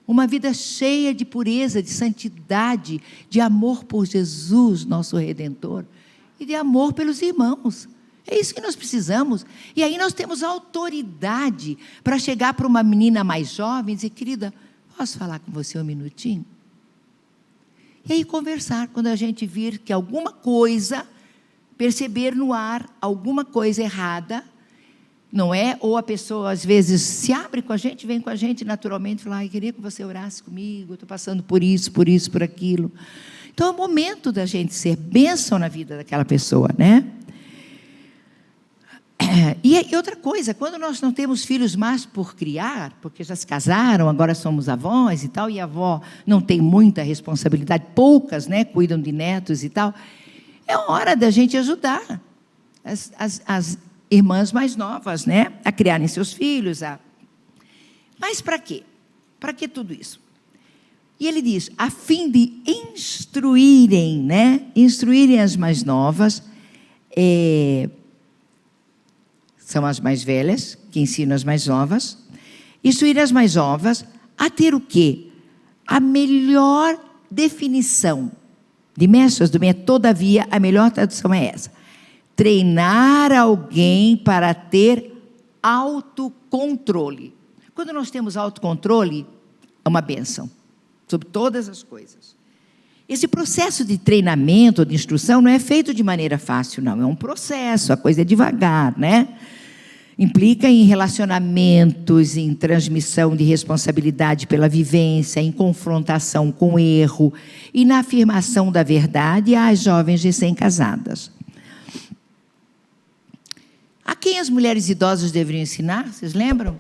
uma vida cheia de pureza, de santidade, de amor por Jesus, nosso Redentor, e de amor pelos irmãos. É isso que nós precisamos. E aí nós temos autoridade para chegar para uma menina mais jovem e dizer, querida, posso falar com você um minutinho? E aí conversar, quando a gente vir que alguma coisa, perceber no ar alguma coisa errada, não é? Ou a pessoa às vezes se abre com a gente, vem com a gente naturalmente, fala, queria que você orasse comigo, eu estou passando por isso, por aquilo. Então é o momento da gente ser bênção na vida daquela pessoa, né? E outra coisa, quando nós não temos filhos mais por criar, porque já se casaram, agora somos avós e tal, e a avó não tem muita responsabilidade, poucas, né, cuidam de netos e tal, é hora da gente ajudar as irmãs mais novas, né, a criarem seus filhos. Mas para quê? Para que tudo isso? E ele diz, a fim de instruírem, né, instruírem as mais novas, são as mais velhas, que ensinam as mais novas, instruir as mais novas a ter o quê? A melhor definição de mestras do bem, todavia, a melhor tradução é essa. Treinar alguém para ter autocontrole. Quando nós temos autocontrole, é uma bênção, sobre todas as coisas. Esse processo de treinamento, de instrução, não é feito de maneira fácil, não. É um processo, a coisa é devagar, né? Implica em relacionamentos, em transmissão de responsabilidade pela vivência, em confrontação com o erro e na afirmação da verdade às jovens recém-casadas. A quem as mulheres idosas deveriam ensinar? Vocês lembram?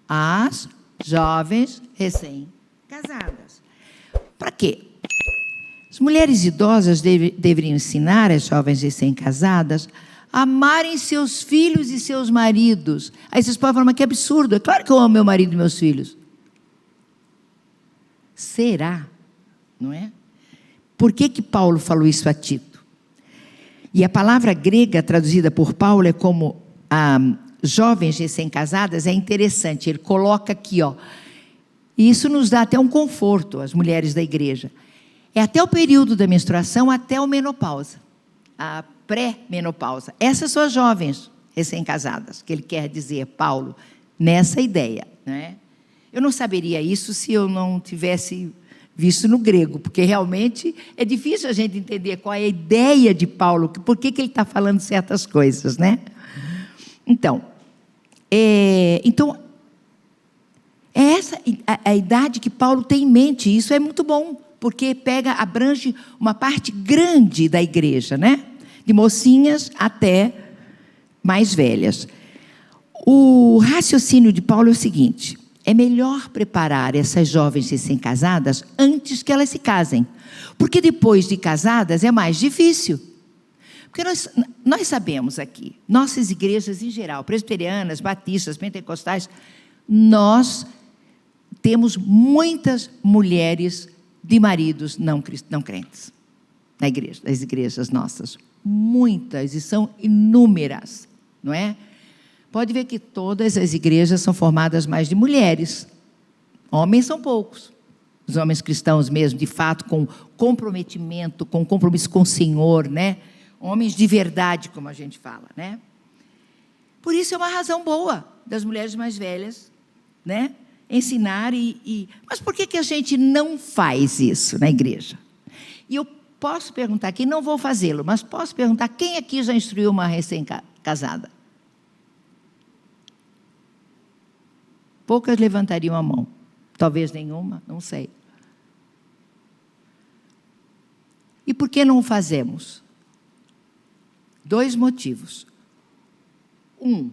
As jovens recém-casadas. Para quê? As mulheres idosas deveriam ensinar as jovens recém-casadas a amarem seus filhos e seus maridos. Aí vocês podem falar, mas que absurdo. É claro que eu amo meu marido e meus filhos. Será? Não é? Por que Paulo falou isso a Tito? E a palavra grega traduzida por Paulo é como jovens recém-casadas é interessante. Ele coloca aqui, ó, e isso nos dá até um conforto, as mulheres da igreja. É até o período da menstruação, até a menopausa, a pré-menopausa. Essas são as jovens recém-casadas, que ele quer dizer, Paulo, nessa ideia, né? Eu não saberia isso se eu não tivesse visto no grego, porque realmente é difícil a gente entender qual é a ideia de Paulo, por que ele está falando certas coisas, né? Então, é essa a idade que Paulo tem em mente. Isso é muito bom, porque abrange uma parte grande da igreja, né? De mocinhas até mais velhas. O raciocínio de Paulo é o seguinte: é melhor preparar essas jovens recém-casadas antes que elas se casem, porque depois de casadas é mais difícil. Porque nós sabemos aqui, nossas igrejas em geral, presbiterianas, batistas, pentecostais, nós temos muitas mulheres de maridos não crentes na igreja, nas igrejas nossas. Muitas, e são inúmeras, não é? Pode ver que todas as igrejas são formadas mais de mulheres. Homens são poucos. Os homens cristãos mesmo, de fato, com comprometimento, com compromisso com o Senhor, né? Homens de verdade, como a gente fala, né? Por isso é uma razão boa das mulheres mais velhas, né? Ensinar Mas por que a gente não faz isso na igreja? E eu posso perguntar aqui, não vou fazê-lo, mas posso perguntar, quem aqui já instruiu uma recém-casada? Poucas levantariam a mão. Talvez nenhuma, não sei. E por que não o fazemos? 2 motivos.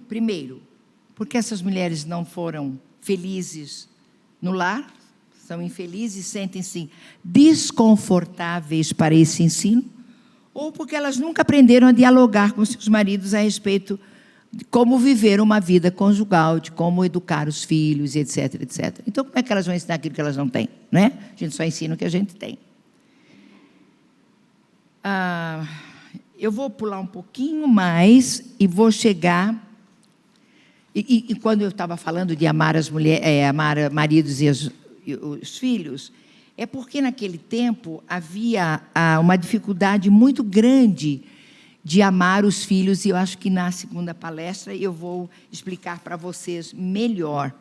Primeiro, porque essas mulheres não foram felizes no lar, são infelizes, sentem-se desconfortáveis para esse ensino, ou porque elas nunca aprenderam a dialogar com seus maridos a respeito de como viver uma vida conjugal, de como educar os filhos, etc, etc. Então, como é que elas vão ensinar aquilo que elas não têm, né? A gente só ensina o que a gente tem. Eu vou pular um pouquinho mais e vou chegar... E quando eu estava falando de amar as mulheres, amar maridos e os filhos, é porque naquele tempo havia uma dificuldade muito grande de amar os filhos, e eu acho que na segunda palestra eu vou explicar para vocês melhor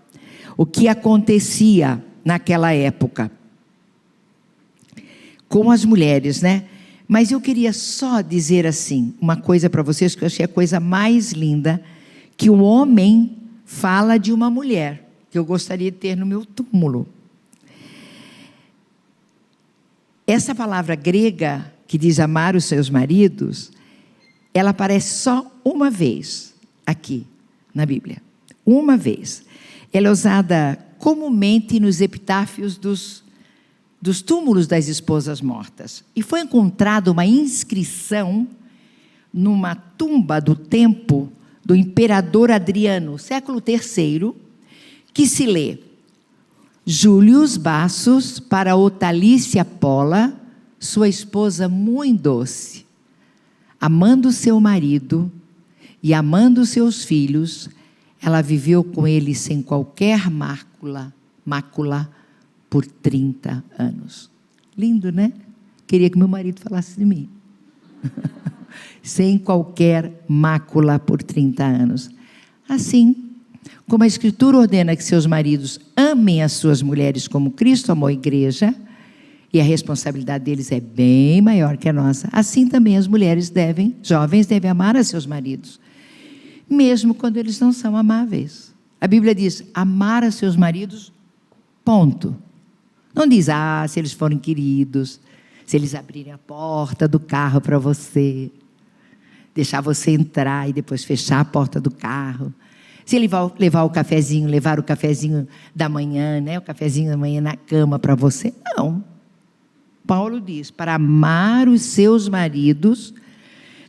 o que acontecia naquela época com as mulheres, né? Mas eu queria só dizer assim, uma coisa para vocês que eu achei a coisa mais linda, que um homem fala de uma mulher, que eu gostaria de ter no meu túmulo. Essa palavra grega, que diz amar os seus maridos, ela aparece só uma vez aqui na Bíblia. Uma vez. Ela é usada comumente nos epitáfios dos túmulos das esposas mortas. E foi encontrada uma inscrição numa tumba do templo do imperador Adriano, século III, que se lê: Július Bassus para Otalícia Pola, sua esposa muito doce, amando seu marido e amando seus filhos, ela viveu com ele sem qualquer mácula por 30 anos. Lindo, né? Queria que meu marido falasse de mim. Sem qualquer mácula por 30 anos. Assim, como a Escritura ordena que seus maridos amem as suas mulheres como Cristo amou a igreja, e a responsabilidade deles é bem maior que a nossa, assim também as mulheres jovens devem amar a seus maridos, mesmo quando eles não são amáveis. A Bíblia diz, amar a seus maridos, ponto. Não diz, se eles forem queridos, se eles abrirem a porta do carro para você, deixar você entrar e depois fechar a porta do carro, se ele vai levar o cafezinho da manhã, né? O cafezinho da manhã na cama para você. Não. Paulo diz, para amar os seus maridos,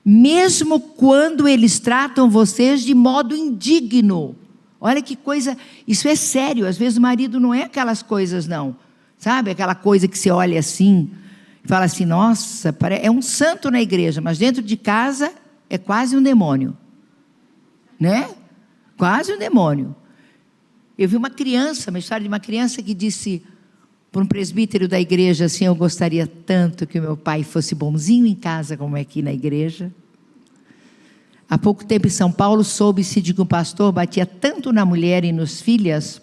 mesmo quando eles tratam vocês de modo indigno. Olha que coisa, isso é sério. Às vezes o marido não é aquelas coisas, não. Sabe, aquela coisa que você olha assim, e fala assim, nossa, é um santo na igreja, mas dentro de casa é quase um demônio. Né? Quase um demônio. Eu vi uma história de uma criança que disse para um presbítero da igreja assim: eu gostaria tanto que o meu pai fosse bonzinho em casa como é aqui na igreja. Há pouco tempo em São Paulo soube-se de que um pastor batia tanto na mulher e nos filhos,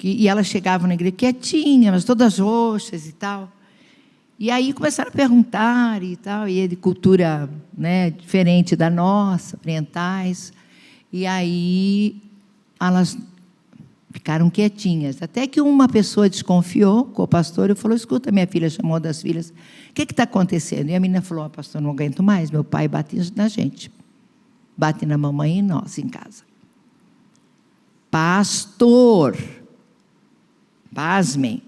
e elas chegavam na igreja quietinhas, mas todas roxas e tal. E aí começaram a perguntar e tal, e é de cultura, né, diferente da nossa, orientais. E aí elas ficaram quietinhas, até que uma pessoa desconfiou com o pastor e falou: escuta, minha filha, chamou das filhas, o que está acontecendo? E a menina falou: pastor, não aguento mais, meu pai bate na gente, bate na mamãe e nós em casa. Pastor, pasmem,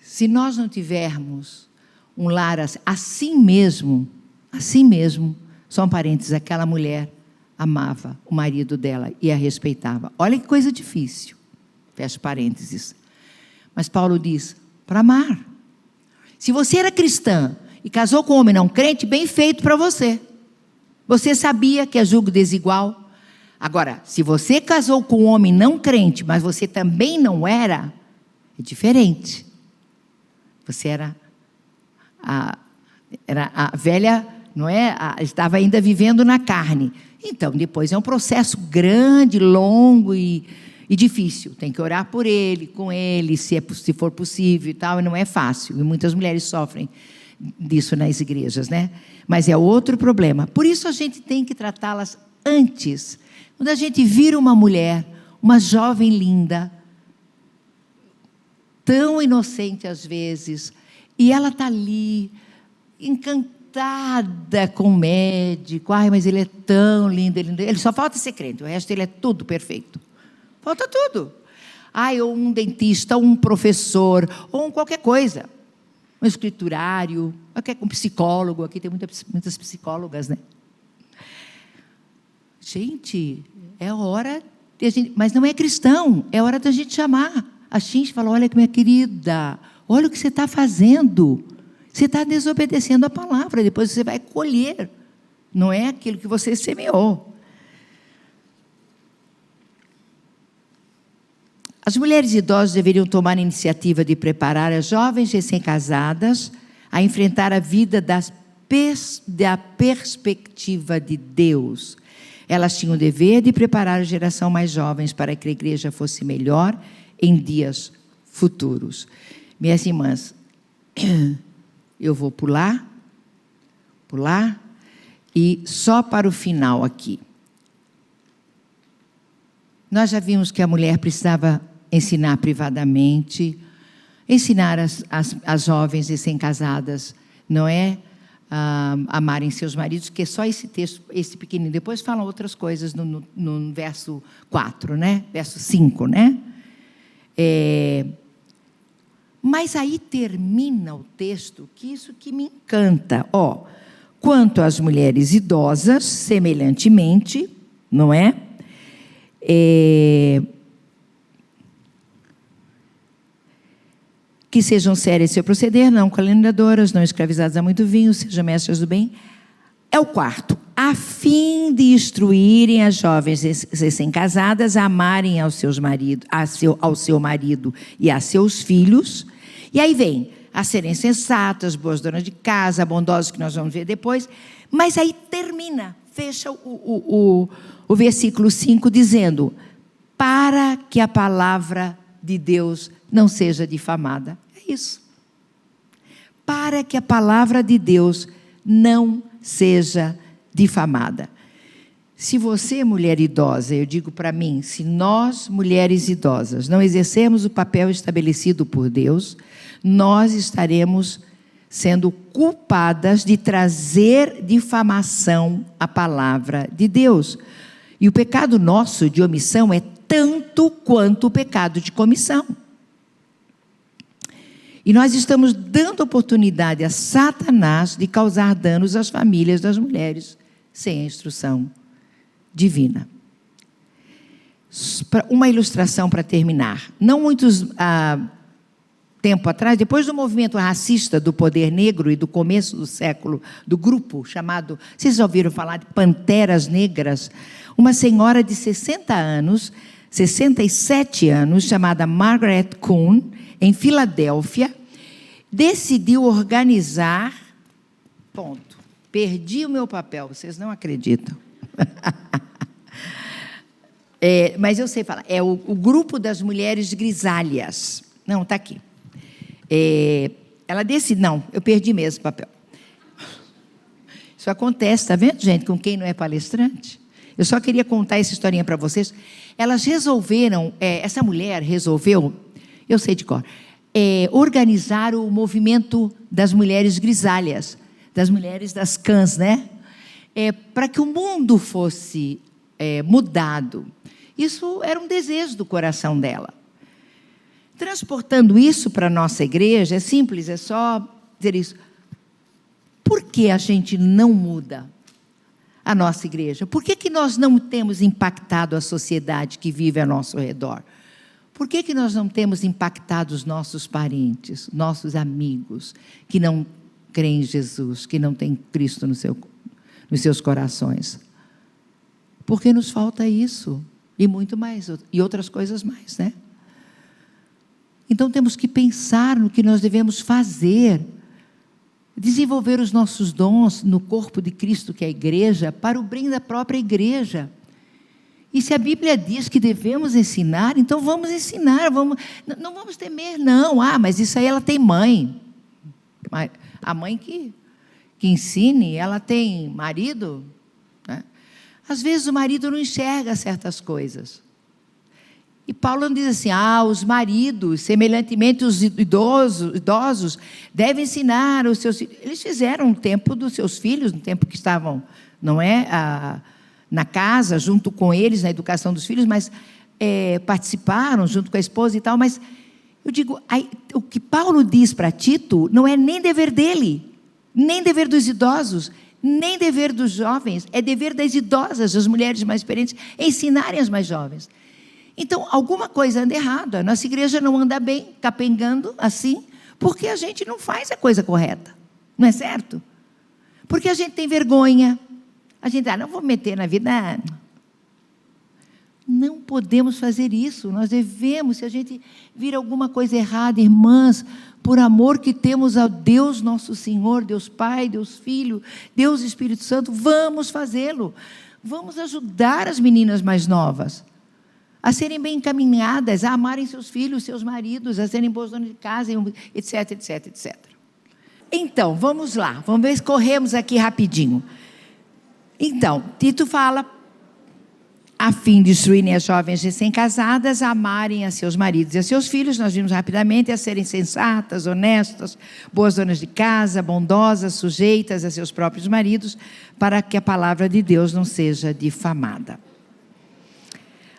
se nós não tivermos um lar assim mesmo, só um parênteses, aquela mulher amava o marido dela e a respeitava. Olha que coisa difícil, fecha parênteses. Mas Paulo diz, para amar. Se você era cristã e casou com um homem não crente, bem feito para você. Você sabia que é julgo desigual. Agora, se você casou com um homem não crente, mas você também não era, é diferente. Você era a velha, não é? Estava ainda vivendo na carne. Então, depois é um processo grande, longo e difícil. Tem que orar por ele, com ele, se for possível e tal. E não é fácil. E muitas mulheres sofrem disso nas igrejas, né? Mas é outro problema. Por isso a gente tem que tratá-las antes. Quando a gente vira uma mulher, uma jovem linda, tão inocente às vezes, e ela está ali, encantada com o médico. Ai, mas ele é tão lindo, ele só falta ser crente, o resto ele é tudo perfeito. Falta tudo. Ai, ou um dentista, ou um professor, ou qualquer coisa. Um escriturário, um psicólogo, aqui tem muitas psicólogas, né? Gente, é hora de a gente, mas não é cristão, é hora da gente chamar. A gente fala: olha, minha querida, olha o que você está fazendo. Você está desobedecendo a palavra, depois você vai colher. Não é aquilo que você semeou. As mulheres idosas deveriam tomar a iniciativa de preparar as jovens recém-casadas a enfrentar a vida da perspectiva de Deus. Elas tinham o dever de preparar a geração mais jovens para que a igreja fosse melhor em dias futuros. Minhas irmãs, eu vou pular, e só para o final aqui. Nós já vimos que a mulher precisava ensinar privadamente, ensinar as jovens recém-casadas, não é? Amarem seus maridos, que é só esse texto, esse pequenininho. Depois falam outras coisas no verso 4, né? Verso 5, né? Mas aí termina o texto, que isso que me encanta. Quanto às mulheres idosas, semelhantemente, não é? Que sejam sérias em seu proceder, não calendadoras, não escravizadas a muito vinho, sejam mestras do bem. É o quarto, a fim de instruírem as jovens recém-casadas a amarem ao seu marido e a seus filhos. E aí vem a serem sensatas, boas donas de casa, bondosas, que nós vamos ver depois. Mas aí termina, fecha o versículo 5 dizendo: para que a palavra de Deus não seja difamada. É isso. Para que a palavra de Deus não seja difamada. Se você, mulher idosa, eu digo para mim, se nós, mulheres idosas, não exercermos o papel estabelecido por Deus, nós estaremos sendo culpadas de trazer difamação à palavra de Deus. E o pecado nosso de omissão é tanto quanto o pecado de comissão. E nós estamos dando oportunidade a Satanás de causar danos às famílias das mulheres sem a instrução divina. Uma ilustração para terminar. Não muitos tempo atrás, depois do movimento racista do poder negro e do começo do século, do grupo chamado, vocês já ouviram falar de Panteras Negras? Uma senhora de 60 anos, 67 anos, chamada Margaret Kuhn, em Filadélfia, decidiu organizar... Ponto. Perdi o meu papel, vocês não acreditam. Mas eu sei falar. É o grupo das mulheres grisalhas. Não, está aqui. Ela disse, não, eu perdi mesmo o papel. Isso acontece, está vendo, gente, com quem não é palestrante? Eu só queria contar essa historinha para vocês. Elas resolveram, essa mulher resolveu, eu sei de cor, organizar o movimento das mulheres grisalhas, das mulheres das cãs, né? Para que o mundo fosse mudado. Isso era um desejo do coração dela. Transportando isso para a nossa igreja, é simples, é só dizer isso. Por que a gente não muda a nossa igreja? Por que nós não temos impactado a sociedade que vive ao nosso redor? Por que nós não temos impactado os nossos parentes, nossos amigos, que não creem em Jesus, que não têm Cristo nos seus corações? Porque nos falta isso, e muito mais, e outras coisas mais, né? Então temos que pensar no que nós devemos fazer, desenvolver os nossos dons no corpo de Cristo, que é a igreja, para o bem da própria igreja. E se a Bíblia diz que devemos ensinar, então vamos ensinar, não vamos temer, não. Mas isso aí ela tem mãe. A mãe que ensine, ela tem marido, né? Às vezes o marido não enxerga certas coisas. E Paulo diz assim, os maridos, semelhantemente os idosos, devem ensinar os seus filhos. Eles fizeram no tempo dos seus filhos, no tempo que estavam, na casa, junto com eles, na educação dos filhos, mas participaram junto com a esposa e tal. Mas eu digo, o que Paulo diz para Tito não é nem dever dele, nem dever dos idosos, nem dever dos jovens, é dever das idosas, das mulheres mais experientes, ensinarem as mais jovens. Então, alguma coisa anda errado. A nossa igreja não anda bem, capengando assim, porque a gente não faz a coisa correta. Não é certo? Porque a gente tem vergonha. A gente, não vou meter na vida. Não podemos fazer isso. Nós devemos, se a gente vir alguma coisa errada, irmãs, por amor que temos a Deus nosso Senhor, Deus Pai, Deus Filho, Deus Espírito Santo, vamos fazê-lo. Vamos ajudar as meninas mais novas a serem bem encaminhadas, a amarem seus filhos, seus maridos, a serem boas donas de casa, etc, etc, etc. Então, vamos lá, vamos ver se corremos aqui rapidinho. Então, Tito fala, a fim de instruírem as jovens recém-casadas a amarem a seus maridos e a seus filhos, nós vimos rapidamente, a serem sensatas, honestas, boas donas de casa, bondosas, sujeitas a seus próprios maridos, para que a palavra de Deus não seja difamada.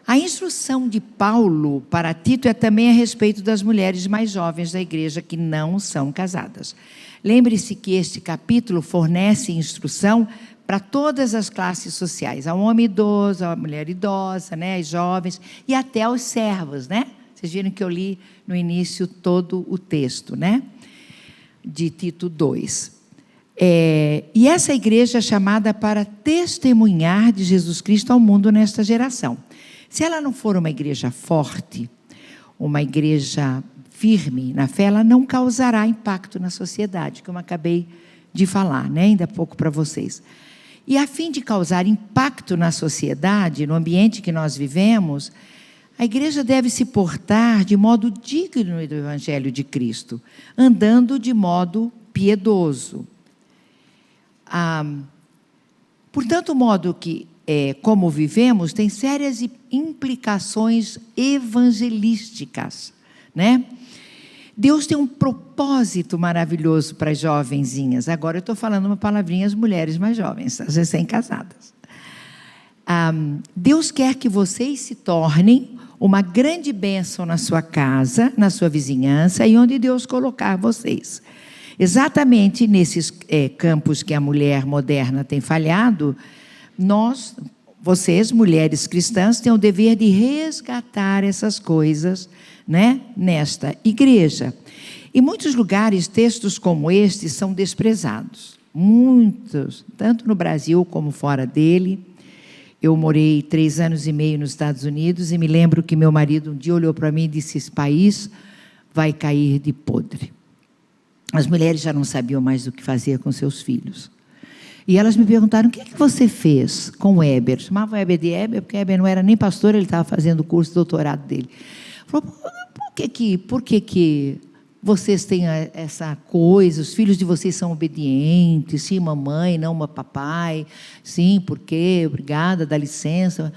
A instrução de Paulo para Tito é também a respeito das mulheres mais jovens da igreja que não são casadas. Lembre-se que este capítulo fornece instrução para todas as classes sociais, ao homem idoso, à mulher idosa, né, aos jovens e até aos servos, né? Vocês viram que eu li no início todo o texto, né? De Tito 2. E essa igreja é chamada para testemunhar de Jesus Cristo ao mundo nesta geração. Se ela não for uma igreja forte, uma igreja firme na fé, ela não causará impacto na sociedade, como eu acabei de falar, né, ainda há pouco para vocês. E a fim de causar impacto na sociedade, no ambiente que nós vivemos, a igreja deve se portar de modo digno do Evangelho de Cristo, andando de modo piedoso. Portanto, o modo que como vivemos, tem sérias implicações evangelísticas, né? Deus tem um propósito maravilhoso para as jovenzinhas. Agora eu estou falando uma palavrinha às mulheres mais jovens, as recém-casadas. Deus quer que vocês se tornem uma grande bênção na sua casa, na sua vizinhança e onde Deus colocar vocês. Exatamente nesses campos que a mulher moderna tem falhado, vocês, mulheres cristãs, têm o dever de resgatar essas coisas, né, nesta igreja. Em muitos lugares, textos como este são desprezados. Muitos, tanto no Brasil como fora dele. Eu morei 3 anos e meio nos Estados Unidos e me lembro que meu marido um dia olhou para mim e disse: esse país vai cair de podre. As mulheres já não sabiam mais o que fazer com seus filhos. E elas me perguntaram: o que é que você fez com o Heber? Chamava o Heber de Heber, porque o Heber não era nem pastor, ele estava fazendo o curso de doutorado dele. Falou: por que vocês têm essa coisa, os filhos de vocês são obedientes, sim, mamãe, não papai, sim, por quê, obrigada, dá licença.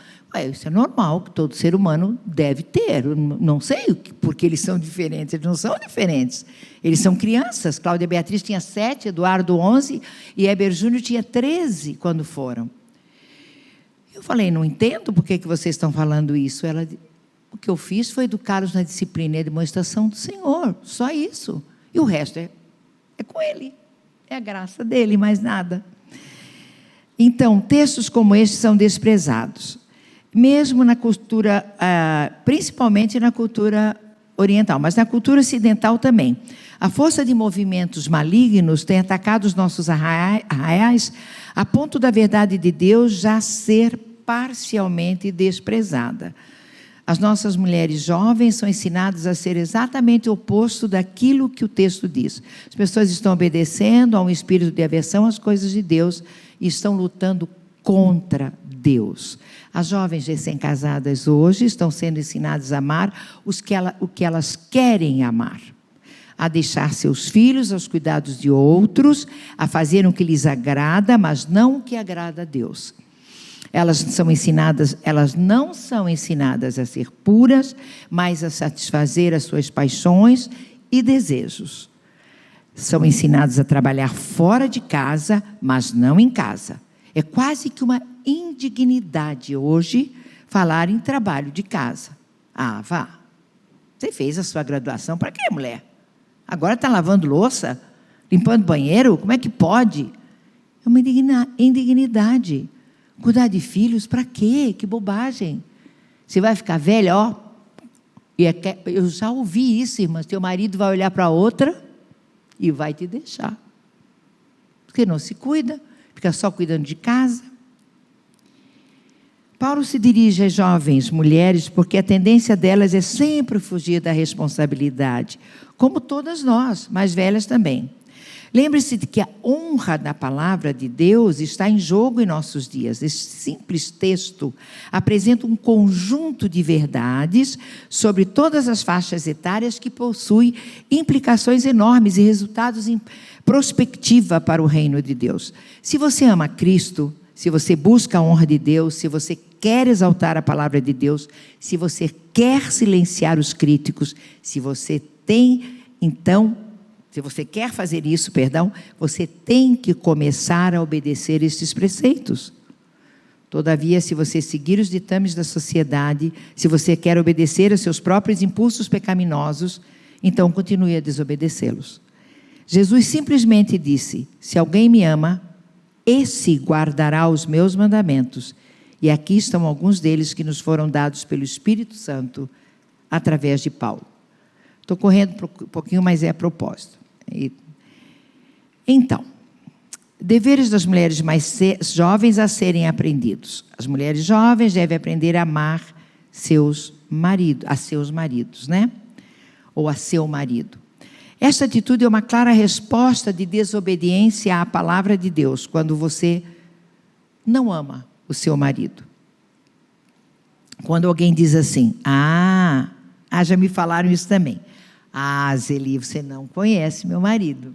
Isso é normal, que todo ser humano deve ter. Eu não sei por que eles são diferentes. Eles não são diferentes. Eles são crianças. Cláudia Beatriz tinha 7, Eduardo 11 e Heber Júnior tinha 13 quando foram. Eu falei: não entendo por que vocês estão falando isso. Ela: o que eu fiz foi educá-los na disciplina e demonstração do Senhor. Só isso. E o resto é com Ele. É a graça dEle, mais nada. Então, textos como estes são desprezados. Mesmo na cultura, principalmente na cultura oriental, mas na cultura ocidental também. A força de movimentos malignos tem atacado os nossos arraiais a ponto da verdade de Deus já ser parcialmente desprezada. As nossas mulheres jovens são ensinadas a ser exatamente o oposto daquilo que o texto diz. As pessoas estão obedecendo a um espírito de aversão às coisas de Deus e estão lutando contra Deus. As jovens recém-casadas hoje estão sendo ensinadas a amar o que elas querem amar, a deixar seus filhos aos cuidados de outros, a fazer o que lhes agrada, mas não o que agrada a Deus. Elas não são ensinadas a ser puras, mas a satisfazer as suas paixões e desejos. São ensinadas a trabalhar fora de casa, mas não em casa. É quase que uma indignidade hoje falar em trabalho de casa. Ah, vá. Você fez a sua graduação para quê, mulher? Agora está lavando louça? Limpando banheiro? Como é que pode? É uma indignidade. Cuidar de filhos para quê? Que bobagem. Você vai ficar velha, ó. Eu já ouvi isso, irmã. Teu marido vai olhar para outra e vai te deixar. Porque não se cuida, fica só cuidando de casa. Paulo se dirige às jovens mulheres porque a tendência delas é sempre fugir da responsabilidade, como todas nós, mais velhas também. Lembre-se de que a honra da palavra de Deus está em jogo em nossos dias. Este simples texto apresenta um conjunto de verdades sobre todas as faixas etárias que possui implicações enormes e resultados em prospectiva para o reino de Deus. Se você ama Cristo, se você busca a honra de Deus, se você quer exaltar a palavra de Deus, se você quer silenciar os críticos, se você quer fazer isso, você tem que começar a obedecer estes preceitos. Todavia, se você seguir os ditames da sociedade, se você quer obedecer a seus próprios impulsos pecaminosos, então continue a desobedecê-los. Jesus simplesmente disse: se alguém me ama, esse guardará os meus mandamentos. E aqui estão alguns deles que nos foram dados pelo Espírito Santo através de Paulo. Estou correndo um pouquinho, mas é a propósito. Então, deveres das mulheres mais jovens a serem aprendidos. As mulheres jovens devem aprender a amar a seus maridos, né? Ou a seu marido. Esta atitude é uma clara resposta de desobediência à palavra de Deus, quando você não ama o seu marido. Quando alguém diz assim: já me falaram isso também. Zeli, você não conhece meu marido.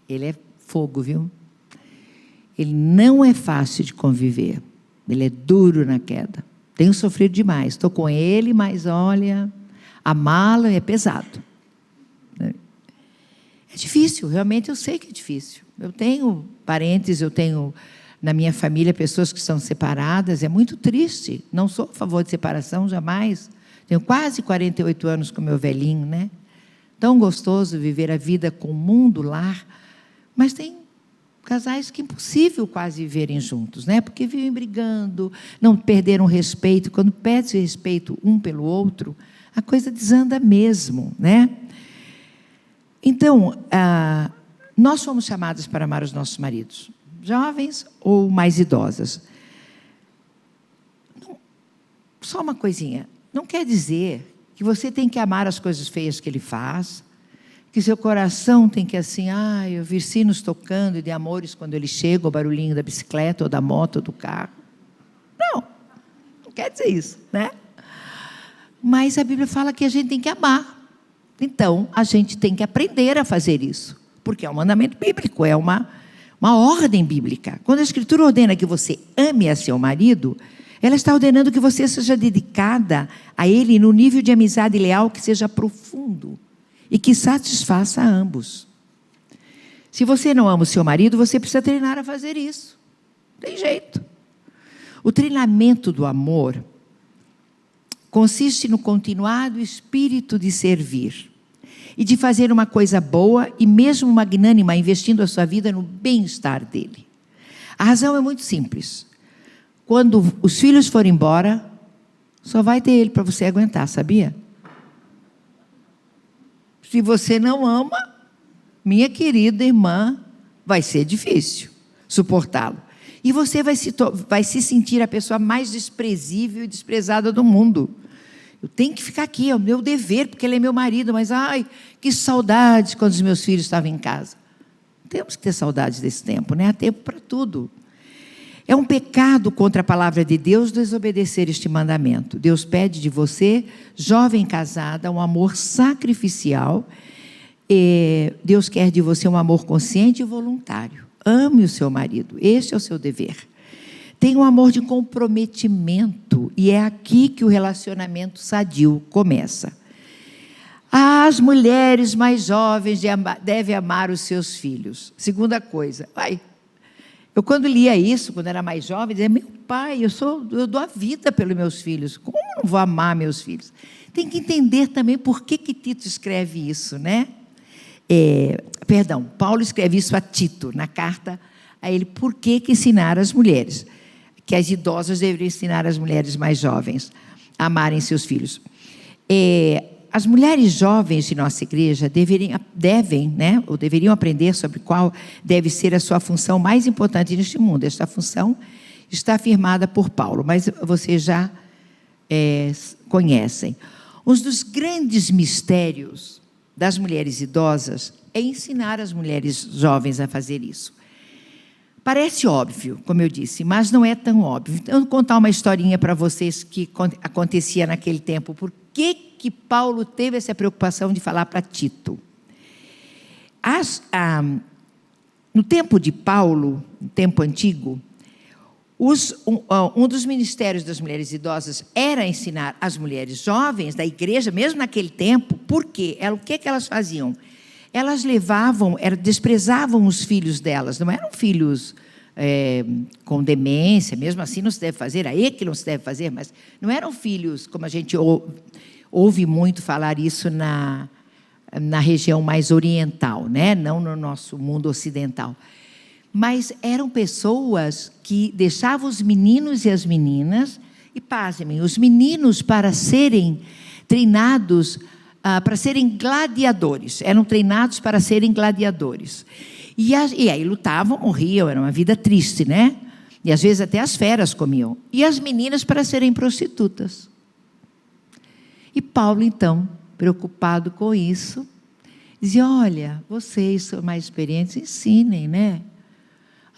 Ele é fogo, viu? Ele não é fácil de conviver. Ele é duro na queda. Tenho sofrido demais. Estou com ele, mas olha, amá-lo é pesado. É difícil, realmente eu sei que é difícil. Eu tenho parentes, eu tenho na minha família pessoas que são separadas, é muito triste. Não sou a favor de separação, jamais. Tenho quase 48 anos com meu velhinho, né? Tão gostoso viver a vida com o mundo, lar. Mas tem casais que é impossível quase viverem juntos, né? Porque vivem brigando, não perderam respeito. Quando perde respeito um pelo outro, a coisa desanda mesmo, né? Então, nós fomos chamadas para amar os nossos maridos, jovens ou mais idosas. Só uma coisinha, não quer dizer que você tem que amar as coisas feias que ele faz, que seu coração tem que assim, ouvir sinos tocando de amores quando ele chega, o barulhinho da bicicleta, ou da moto, ou do carro. Não quer dizer isso, né? Mas a Bíblia fala que a gente tem que amar. Então, a gente tem que aprender a fazer isso, porque é um mandamento bíblico, é uma ordem bíblica. Quando a Escritura ordena que você ame a seu marido, ela está ordenando que você seja dedicada a ele no nível de amizade leal que seja profundo e que satisfaça a ambos. Se você não ama o seu marido, você precisa treinar a fazer isso. Tem jeito. O treinamento do amor consiste no continuado espírito de servir e de fazer uma coisa boa e mesmo magnânima, investindo a sua vida no bem-estar dele. A razão é muito simples. Quando os filhos forem embora, só vai ter ele para você aguentar, sabia? Se você não ama, minha querida irmã, vai ser difícil suportá-lo. E você vai se sentir a pessoa mais desprezível e desprezada do mundo. Eu tenho que ficar aqui, é o meu dever, porque ele é meu marido, mas que saudade quando os meus filhos estavam em casa. Temos que ter saudades desse tempo, né? Há tempo para tudo. É um pecado contra a palavra de Deus desobedecer este mandamento. Deus pede de você, jovem casada, um amor sacrificial. Deus quer de você um amor consciente e voluntário. Ame o seu marido, este é o seu dever. Tenha um amor de comprometimento, e é aqui que o relacionamento sadio começa. As mulheres mais jovens devem amar os seus filhos. Segunda coisa, eu quando lia isso, quando era mais jovem, dizia, meu pai, eu dou a vida pelos meus filhos, como não vou amar meus filhos? Tem que entender também por que Tito escreve isso, né? Paulo escreve isso a Tito, na carta a ele, por que ensinar as mulheres, que as idosas deveriam ensinar as mulheres mais jovens a amarem seus filhos. As mulheres jovens de nossa igreja deveriam aprender sobre qual deve ser a sua função mais importante neste mundo. Esta função está afirmada por Paulo, mas vocês já conhecem. Um dos grandes mistérios das mulheres idosas é ensinar as mulheres jovens a fazer isso. Parece óbvio, como eu disse, mas não é tão óbvio. Então, eu vou contar uma historinha para vocês que acontecia naquele tempo. Por que Paulo teve essa preocupação de falar para Tito? No tempo de Paulo, no tempo antigo, um dos ministérios das mulheres idosas era ensinar as mulheres jovens da igreja, mesmo naquele tempo. Por quê? O que elas faziam? Elas desprezavam os filhos delas, não eram filhos com demência, mesmo assim não se deve fazer, aí que não se deve fazer, mas não eram filhos, como a gente ouve muito falar isso na região mais oriental, né? Não no nosso mundo ocidental. Mas eram pessoas que deixavam os meninos e as meninas, e pasmem, os meninos para serem treinados, para serem gladiadores, eram treinados para serem gladiadores. E aí lutavam, morriam, era uma vida triste, né? E às vezes até as feras comiam. E as meninas para serem prostitutas. E Paulo, então, preocupado com isso, dizia, olha, vocês são mais experientes, ensinem, né?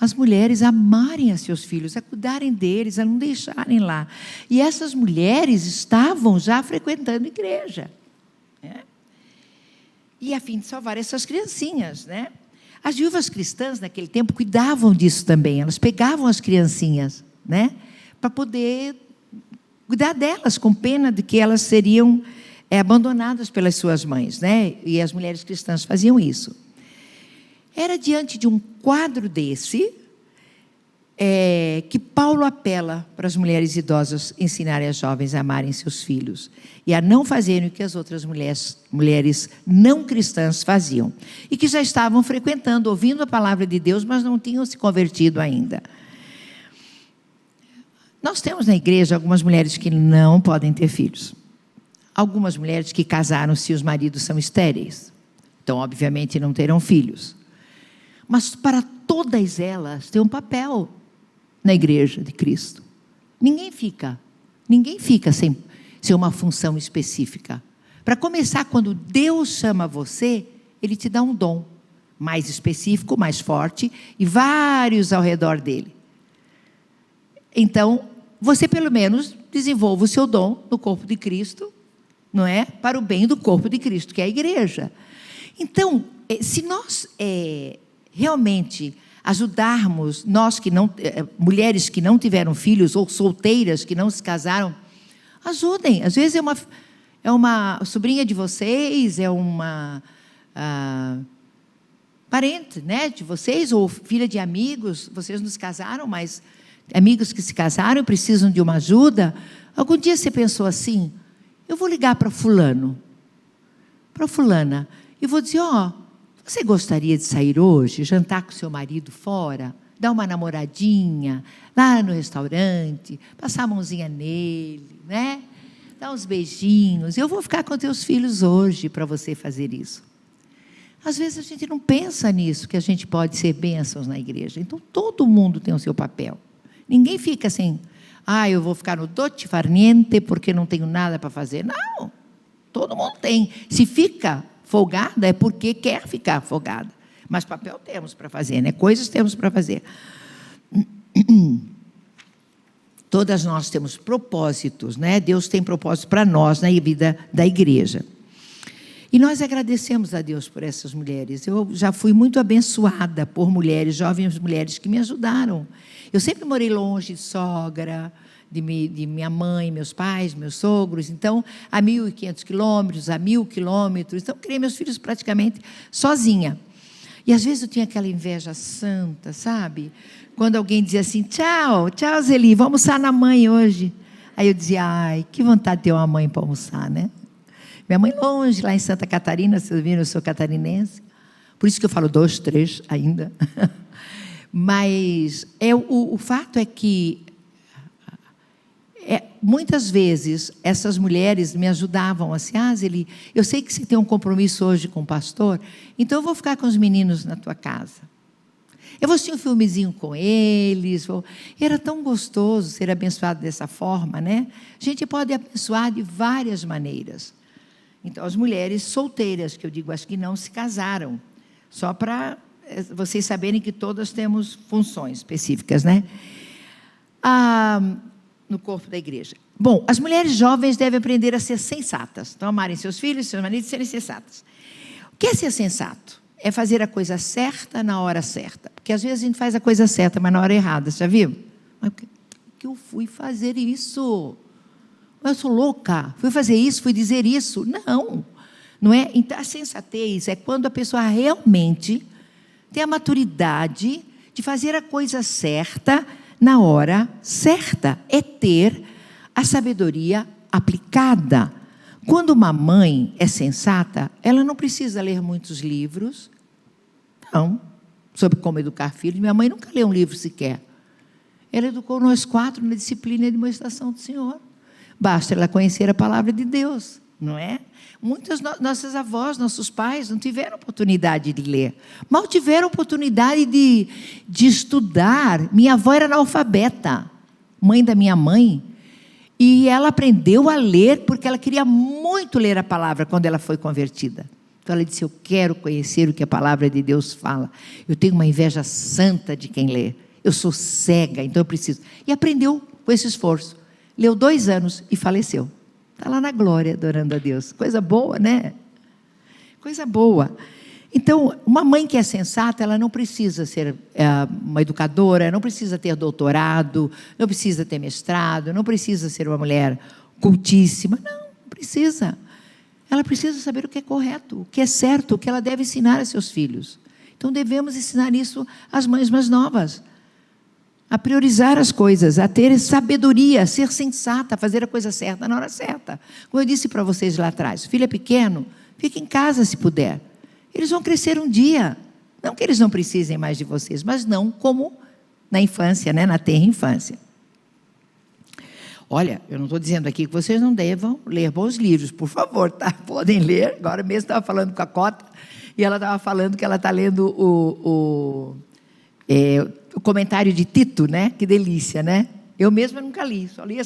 As mulheres a amarem a seus filhos, a cuidarem deles, a não deixarem lá. E essas mulheres estavam já frequentando a igreja. Né? E a fim de salvar essas criancinhas, né? As viúvas cristãs, naquele tempo, cuidavam disso também. Elas pegavam as criancinhas, né? Para poder cuidar delas, com pena de que elas seriam abandonadas pelas suas mães, né? E as mulheres cristãs faziam isso. Era diante de um quadro desse que Paulo apela para as mulheres idosas ensinarem as jovens a amarem seus filhos e a não fazerem o que as outras mulheres não cristãs faziam e que já estavam frequentando, ouvindo a palavra de Deus, mas não tinham se convertido ainda. Nós temos na igreja algumas mulheres que não podem ter filhos. Algumas mulheres que casaram se os maridos são estéreis. Então, obviamente, não terão filhos. Mas para todas elas tem um papel na igreja de Cristo. Ninguém fica sem uma função específica. Para começar, quando Deus chama você, Ele te dá um dom mais específico, mais forte, e vários ao redor dele. Então, você pelo menos desenvolva o seu dom no corpo de Cristo, não é? Para o bem do corpo de Cristo, que é a igreja. Então, se nós realmente ajudarmos, mulheres que não tiveram filhos, ou solteiras que não se casaram, ajudem. Às vezes é uma sobrinha de vocês, é uma parente, né, de vocês, ou filha de amigos, vocês não se casaram, mas amigos que se casaram precisam de uma ajuda. Algum dia você pensou assim, eu vou ligar para fulano, para fulana, e vou dizer, você gostaria de sair hoje, jantar com seu marido fora, dar uma namoradinha, lá no restaurante, passar a mãozinha nele, né? Dar uns beijinhos, eu vou ficar com teus filhos hoje para você fazer isso. Às vezes a gente não pensa nisso, que a gente pode ser bênçãos na igreja. Então todo mundo tem o seu papel. Ninguém fica assim, eu vou ficar no doce far niente porque não tenho nada para fazer. Não, todo mundo tem. Se fica folgada é porque quer ficar folgada. Mas papel temos para fazer, né? Coisas temos para fazer. Todas nós temos propósitos, né? Deus tem propósito para nós na vida da igreja. E nós agradecemos a Deus por essas mulheres. Eu já fui muito abençoada por mulheres, jovens mulheres que me ajudaram. Eu sempre morei longe de sogra, de minha mãe, meus pais, meus sogros. Então, a 1.500 quilômetros, a 1.000 quilômetros. Então, criei meus filhos praticamente sozinha. E às vezes eu tinha aquela inveja santa, sabe? Quando alguém dizia assim, tchau, Zeli, vamos almoçar na mãe hoje. Aí eu dizia, que vontade de ter uma mãe para almoçar, né? Minha mãe longe, lá em Santa Catarina, vocês viram, eu sou catarinense. Por isso que eu falo 2, 3 ainda. Mas o fato é que, muitas vezes, essas mulheres me ajudavam assim, Zeli, eu sei que você tem um compromisso hoje com o pastor, então eu vou ficar com os meninos na tua casa. Eu vou assistir um filmezinho com eles. Era tão gostoso ser abençoado dessa forma, né? A gente pode abençoar de várias maneiras. Então, as mulheres solteiras, que eu digo, as que não se casaram, só para vocês saberem que todas temos funções específicas, né? No corpo da igreja. Bom, as mulheres jovens devem aprender a ser sensatas. Então, amarem seus filhos, seus maridos, serem sensatas. O que é ser sensato? É fazer a coisa certa na hora certa. Porque às vezes a gente faz a coisa certa, mas na hora errada, você já viu? Mas por que eu fui fazer isso? Eu sou louca, fui fazer isso, fui dizer isso. Não é? Então, a sensatez é quando a pessoa realmente tem a maturidade de fazer a coisa certa na hora certa. É ter a sabedoria aplicada. Quando uma mãe é sensata, ela não precisa ler muitos livros, não, sobre como educar filhos. Minha mãe nunca leu um livro sequer. Ela educou nós 4 na disciplina de demonstração do Senhor. Basta ela conhecer a palavra de Deus, não é? Muitas nossas avós, nossos pais não tiveram oportunidade de ler. Mal tiveram oportunidade de estudar. Minha avó era analfabeta, mãe da minha mãe. E ela aprendeu a ler porque ela queria muito ler a palavra quando ela foi convertida. Então ela disse, eu quero conhecer o que a palavra de Deus fala. Eu tenho uma inveja santa de quem lê. Eu sou cega, então eu preciso. E aprendeu com esse esforço. Leu 2 anos e faleceu. Está lá na glória, adorando a Deus. Coisa boa, né? Coisa boa. Então, uma mãe que é sensata, ela não precisa ser uma educadora, não precisa ter doutorado, não precisa ter mestrado, não precisa ser uma mulher cultíssima. Não precisa. Ela precisa saber o que é correto, o que é certo, o que ela deve ensinar a seus filhos. Então, devemos ensinar isso às mães mais novas. A priorizar as coisas, a ter sabedoria, a ser sensata, a fazer a coisa certa na hora certa. Como eu disse para vocês lá atrás, o filho é pequeno, fique em casa se puder. Eles vão crescer um dia. Não que eles não precisem mais de vocês, mas não como na infância, né? Na tenra infância. Olha, eu não estou dizendo aqui que vocês não devam ler bons livros, por favor, tá? Podem ler. Agora mesmo estava falando com a Cota, E ela estava falando que ela está lendo o comentário de Tito, né? Que delícia, né? Eu mesma nunca li, só li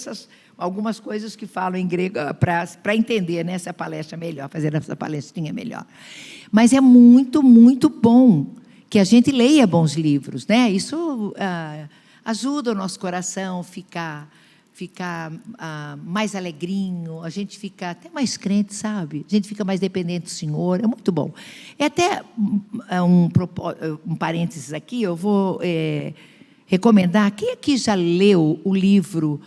algumas coisas que falam em grego para entender, né, essa palestra melhor, fazer essa palestrinha melhor. Mas é muito, muito bom que a gente leia bons livros, né? Isso ajuda o nosso coração ficar mais alegrinho, a gente fica até mais crente, sabe? A gente fica mais dependente do Senhor, é muito bom. É até um parênteses aqui, eu vou recomendar. Quem aqui já leu o livro...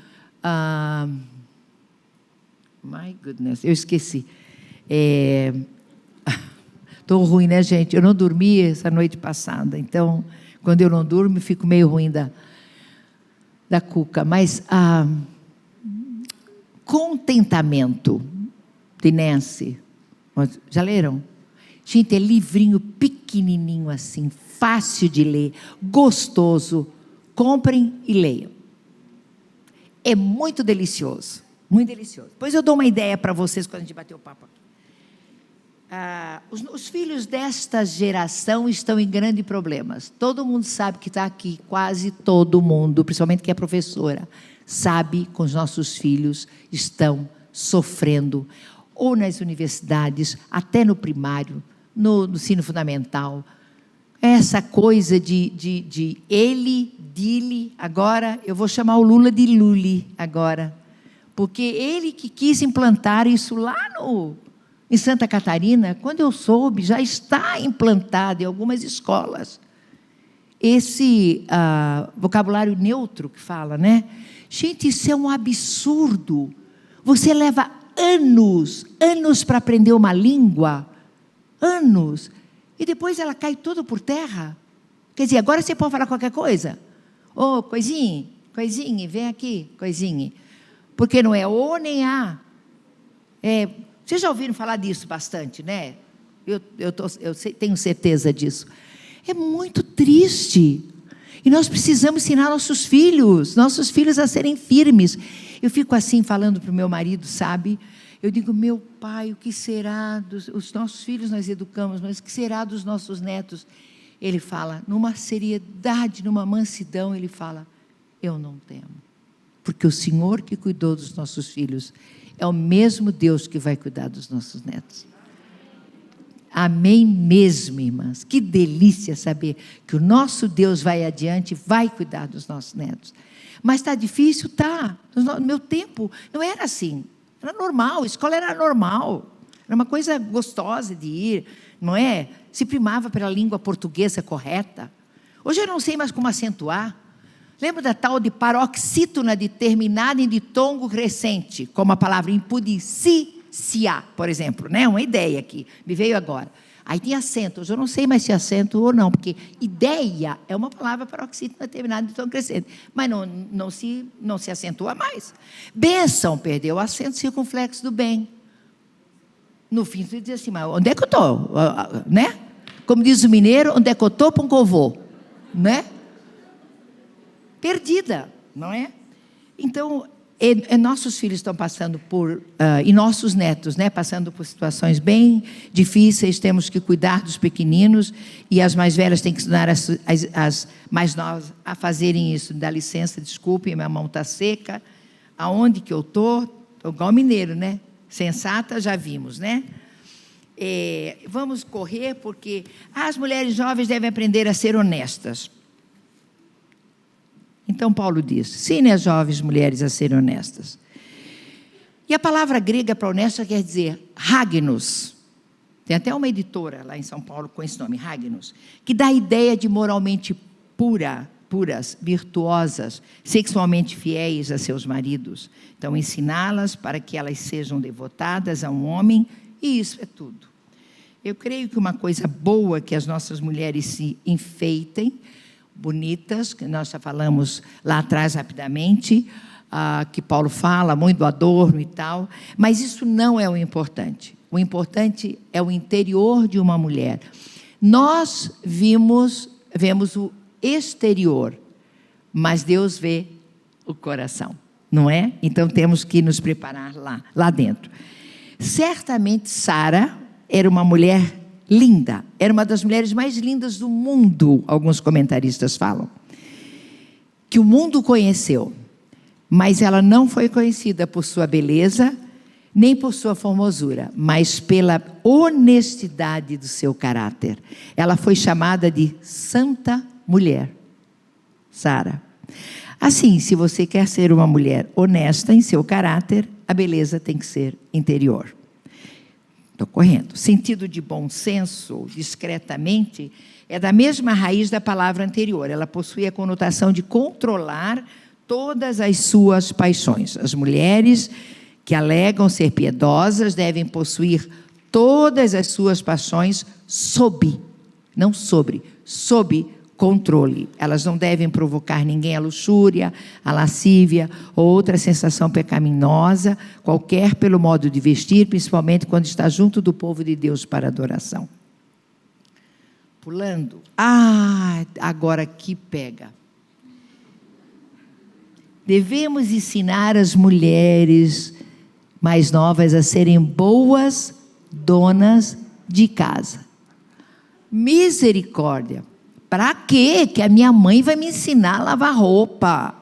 my goodness, eu esqueci. Estou ruim, né, gente? Eu não dormi essa noite passada, então, quando eu não durmo, fico meio ruim da cuca. Mas Contentamento, de Nancy. Já leram? Gente, é livrinho pequenininho assim, fácil de ler, gostoso. Comprem e leiam. É muito delicioso, muito delicioso. Depois eu dou uma ideia para vocês quando a gente bater o papo aqui. Os filhos desta geração estão em grandes problemas. Todo mundo sabe que está aqui, quase todo mundo, principalmente que é professora, sabe que os nossos filhos estão sofrendo, ou nas universidades, até no primário, no ensino fundamental. Essa coisa de ele, dele, agora eu vou chamar o Lula de Luli agora, porque ele que quis implantar isso lá em Santa Catarina, quando eu soube, já está implantado em algumas escolas. Esse vocabulário neutro que fala, né? Gente, isso é um absurdo. Você leva anos para aprender uma língua, anos, e depois ela cai toda por terra. Quer dizer, agora você pode falar qualquer coisa. Ô, coisinha, vem aqui, coisinha. Porque não é o nem a. Vocês já ouviram falar disso bastante, né? Eu tenho certeza disso. É muito triste. E nós precisamos ensinar nossos filhos a serem firmes. Eu fico assim falando para o meu marido, sabe? Eu digo, meu pai, o que será os nossos filhos nós educamos, mas o que será dos nossos netos? Ele fala, numa seriedade, numa mansidão, ele fala, eu não temo. Porque o Senhor que cuidou dos nossos filhos é o mesmo Deus que vai cuidar dos nossos netos. Amém mesmo, irmãs. Que delícia saber que o nosso Deus vai adiante, vai cuidar dos nossos netos. Mas está difícil? Tá. No meu tempo não era assim. Era normal, a escola era normal. Era uma coisa gostosa de ir, não é? Se primava pela língua portuguesa correta. Hoje eu não sei mais como acentuar. Lembra da tal de paroxítona determinada em ditongo crescente, como a palavra impudicícia, por exemplo, né? Uma ideia aqui, me veio agora. Aí tem acento, hoje eu não sei mais se é acento ou não, porque ideia é uma palavra paroxítona determinada em ditongo crescente, mas não se acentua mais. Bênção, perdeu o acento circunflexo do bem. No fim, você diz assim, mas onde é que eu estou? Né? Como diz o mineiro, onde é que eu estou para um covô? Né? Perdida, não é? Então, nossos filhos estão passando e nossos netos, né, passando por situações bem difíceis, temos que cuidar dos pequeninos, e as mais velhas têm que ensinar as mais novas a fazerem isso. Dá licença, desculpe, minha mão está seca. Aonde que eu estou? Estou igual mineiro, né? Sensata, já vimos, né? Vamos correr, porque as mulheres jovens devem aprender a ser honestas. Então Paulo diz, ensine as jovens mulheres a serem honestas. E a palavra grega para honesta quer dizer hagnos. Tem até uma editora lá em São Paulo com esse nome, hagnos, que dá a ideia de moralmente puras, virtuosas, sexualmente fiéis a seus maridos. Então ensiná-las para que elas sejam devotadas a um homem, e isso é tudo. Eu creio que uma coisa boa que as nossas mulheres se enfeitem, bonitas, que nós já falamos lá atrás rapidamente, que Paulo fala muito do adorno e tal, mas isso não é o importante. O importante é o interior de uma mulher. Nós vemos o exterior, mas Deus vê o coração, não é? Então temos que nos preparar lá dentro. Certamente Sara era uma mulher linda, era uma das mulheres mais lindas do mundo, alguns comentaristas falam, que o mundo conheceu, mas ela não foi conhecida por sua beleza, nem por sua formosura, mas pela honestidade do seu caráter. Ela foi chamada de Santa Mulher, Sara. Assim, se você quer ser uma mulher honesta em seu caráter, a beleza tem que ser interior. Estou correndo. Sentido de bom senso, discretamente, é da mesma raiz da palavra anterior. Ela possui a conotação de controlar todas as suas paixões. As mulheres que alegam ser piedosas devem possuir todas as suas paixões sob controle. Elas não devem provocar ninguém à luxúria, à lascívia ou outra sensação pecaminosa, qualquer pelo modo de vestir, principalmente quando está junto do povo de Deus para adoração. Pulando. Agora aqui pega. Devemos ensinar as mulheres mais novas a serem boas donas de casa. Misericórdia! Para quê? Que a minha mãe vai me ensinar a lavar roupa,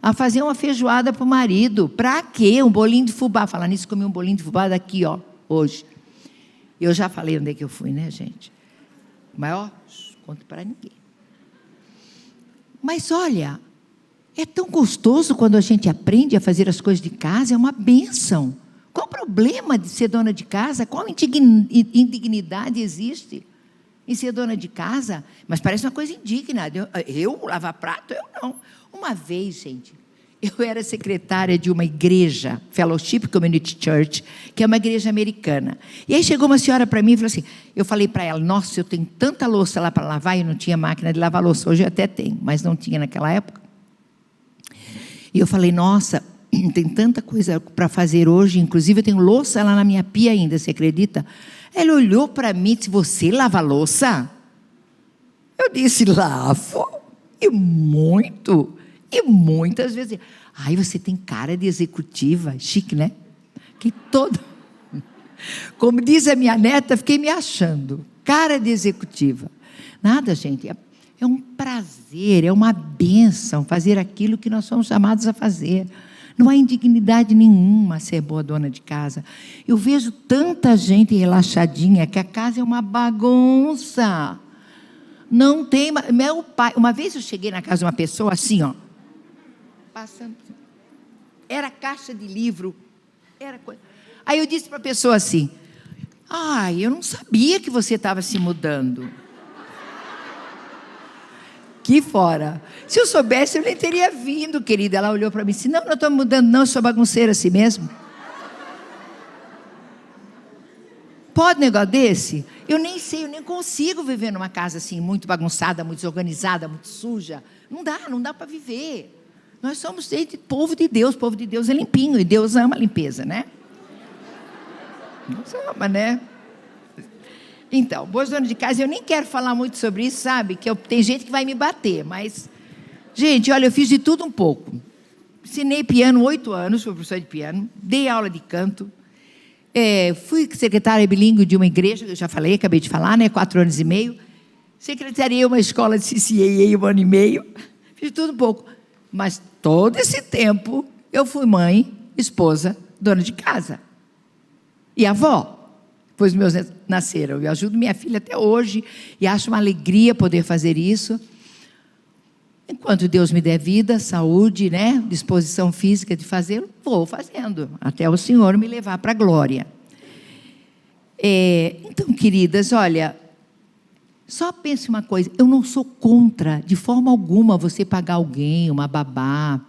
a fazer uma feijoada para o marido. Para quê? Um bolinho de fubá. Falar nisso, comi um bolinho de fubá daqui, hoje. Eu já falei onde é que eu fui, né, gente? Mas, conto para ninguém. Mas, olha, é tão gostoso quando a gente aprende a fazer as coisas de casa, é uma bênção. Qual o problema de ser dona de casa? Qual indignidade existe em ser dona de casa? Mas parece uma coisa indigna. Eu lavar prato? Eu não. Uma vez, gente, eu era secretária de uma igreja, Fellowship Community Church, que é uma igreja americana. E aí chegou uma senhora para mim e falou assim, eu falei para ela, nossa, eu tenho tanta louça lá para lavar, e não tinha máquina de lavar louça. Hoje eu até tenho, mas não tinha naquela época. E eu falei, nossa, tem tanta coisa para fazer hoje, inclusive eu tenho louça lá na minha pia ainda, você acredita? Ela olhou para mim e disse, você lava louça? Eu disse, lavo, e muitas vezes. Ai, você tem cara de executiva, chique, né? Que toda, como diz a minha neta, fiquei me achando, cara de executiva. Nada, gente, é um prazer, é uma bênção fazer aquilo que nós somos chamados a fazer. Não há indignidade nenhuma a ser boa dona de casa. Eu vejo tanta gente relaxadinha que a casa é uma bagunça. Não tem... Meu pai... Uma vez eu cheguei na casa de uma pessoa assim, passando... Era caixa de livro. Era coisa... Aí eu disse para a pessoa assim, eu não sabia que você estava se mudando. Aqui fora. Se eu soubesse, eu nem teria vindo, querida. Ela olhou para mim e disse, não estou mudando, não, eu sou bagunceira assim mesmo. Pode um negócio desse? Eu nem sei, eu nem consigo viver numa casa assim, muito bagunçada, muito desorganizada, muito suja. Não dá para viver. Nós somos povo de Deus é limpinho, e Deus ama a limpeza, né? Deus ama, né? Então, boas donas de casa, eu nem quero falar muito sobre isso, sabe? Tem gente que vai me bater, mas... Gente, olha, eu fiz de tudo um pouco. Ensinei piano 8 anos, fui professora de piano, dei aula de canto, fui secretária bilíngue de uma igreja, que eu já falei, acabei de falar, né? 4 anos e meio. Secretariei uma escola de CCAA 1 ano e meio. Fiz de tudo um pouco. Mas todo esse tempo, eu fui mãe, esposa, dona de casa. E avó. Depois meus netos nasceram. Eu ajudo minha filha até hoje e acho uma alegria poder fazer isso. Enquanto Deus me der vida, saúde, né, disposição física de fazê-lo, vou fazendo, até o Senhor me levar para a glória. Então, queridas, olha, só pense uma coisa, eu não sou contra, de forma alguma, você pagar alguém, uma babá,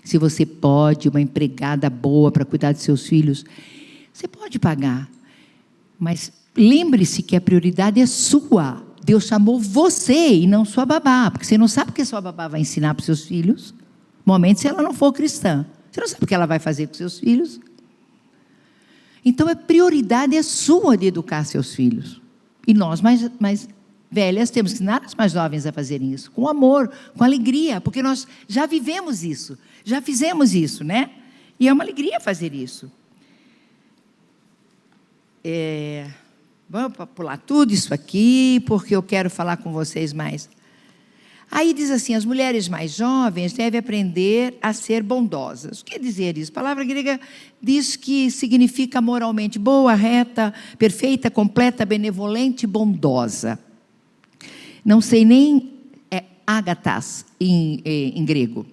se você pode, uma empregada boa para cuidar de seus filhos, você pode pagar. Mas lembre-se que a prioridade é sua. Deus chamou você e não sua babá, porque você não sabe o que sua babá vai ensinar para os seus filhos. Momento, se ela não for cristã, você não sabe o que ela vai fazer com seus filhos. Então, a prioridade é sua de educar seus filhos. E nós, mais velhas, temos que ensinar as mais jovens a fazerem isso, com amor, com alegria, porque nós já vivemos isso, já fizemos isso, né? E é uma alegria fazer isso. Vamos pular tudo isso aqui, porque eu quero falar com vocês mais. Aí diz assim, as mulheres mais jovens devem aprender a ser bondosas. O que quer dizer isso? A palavra grega diz que significa moralmente boa, reta, perfeita, completa, benevolente, bondosa. Não sei nem ágatas em grego.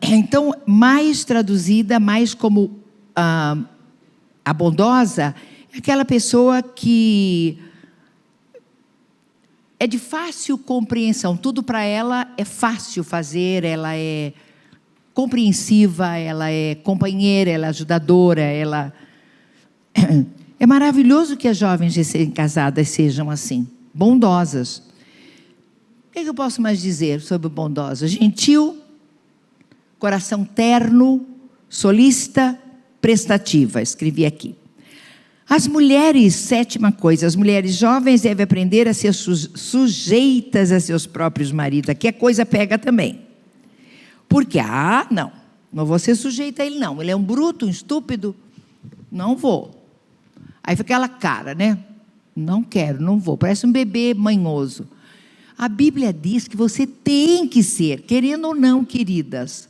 Então, mais traduzida, mais como a bondosa, é aquela pessoa que é de fácil compreensão, tudo para ela é fácil fazer, ela é compreensiva, ela é companheira, ela é ajudadora, ela... É maravilhoso que as jovens recém-casadas sejam assim, bondosas. O que eu posso mais dizer sobre bondosa? Gentil, coração terno, solícita, prestativa, escrevi aqui. As mulheres, sétima coisa, as mulheres jovens devem aprender a ser sujeitas a seus próprios maridos. Aqui a coisa pega também. Porque, não vou ser sujeita a ele não. Ele é um bruto, um estúpido, não vou. Aí fica aquela cara, né? Não quero, não vou. Parece um bebê manhoso. A Bíblia diz que você tem que ser, querendo ou não, queridas.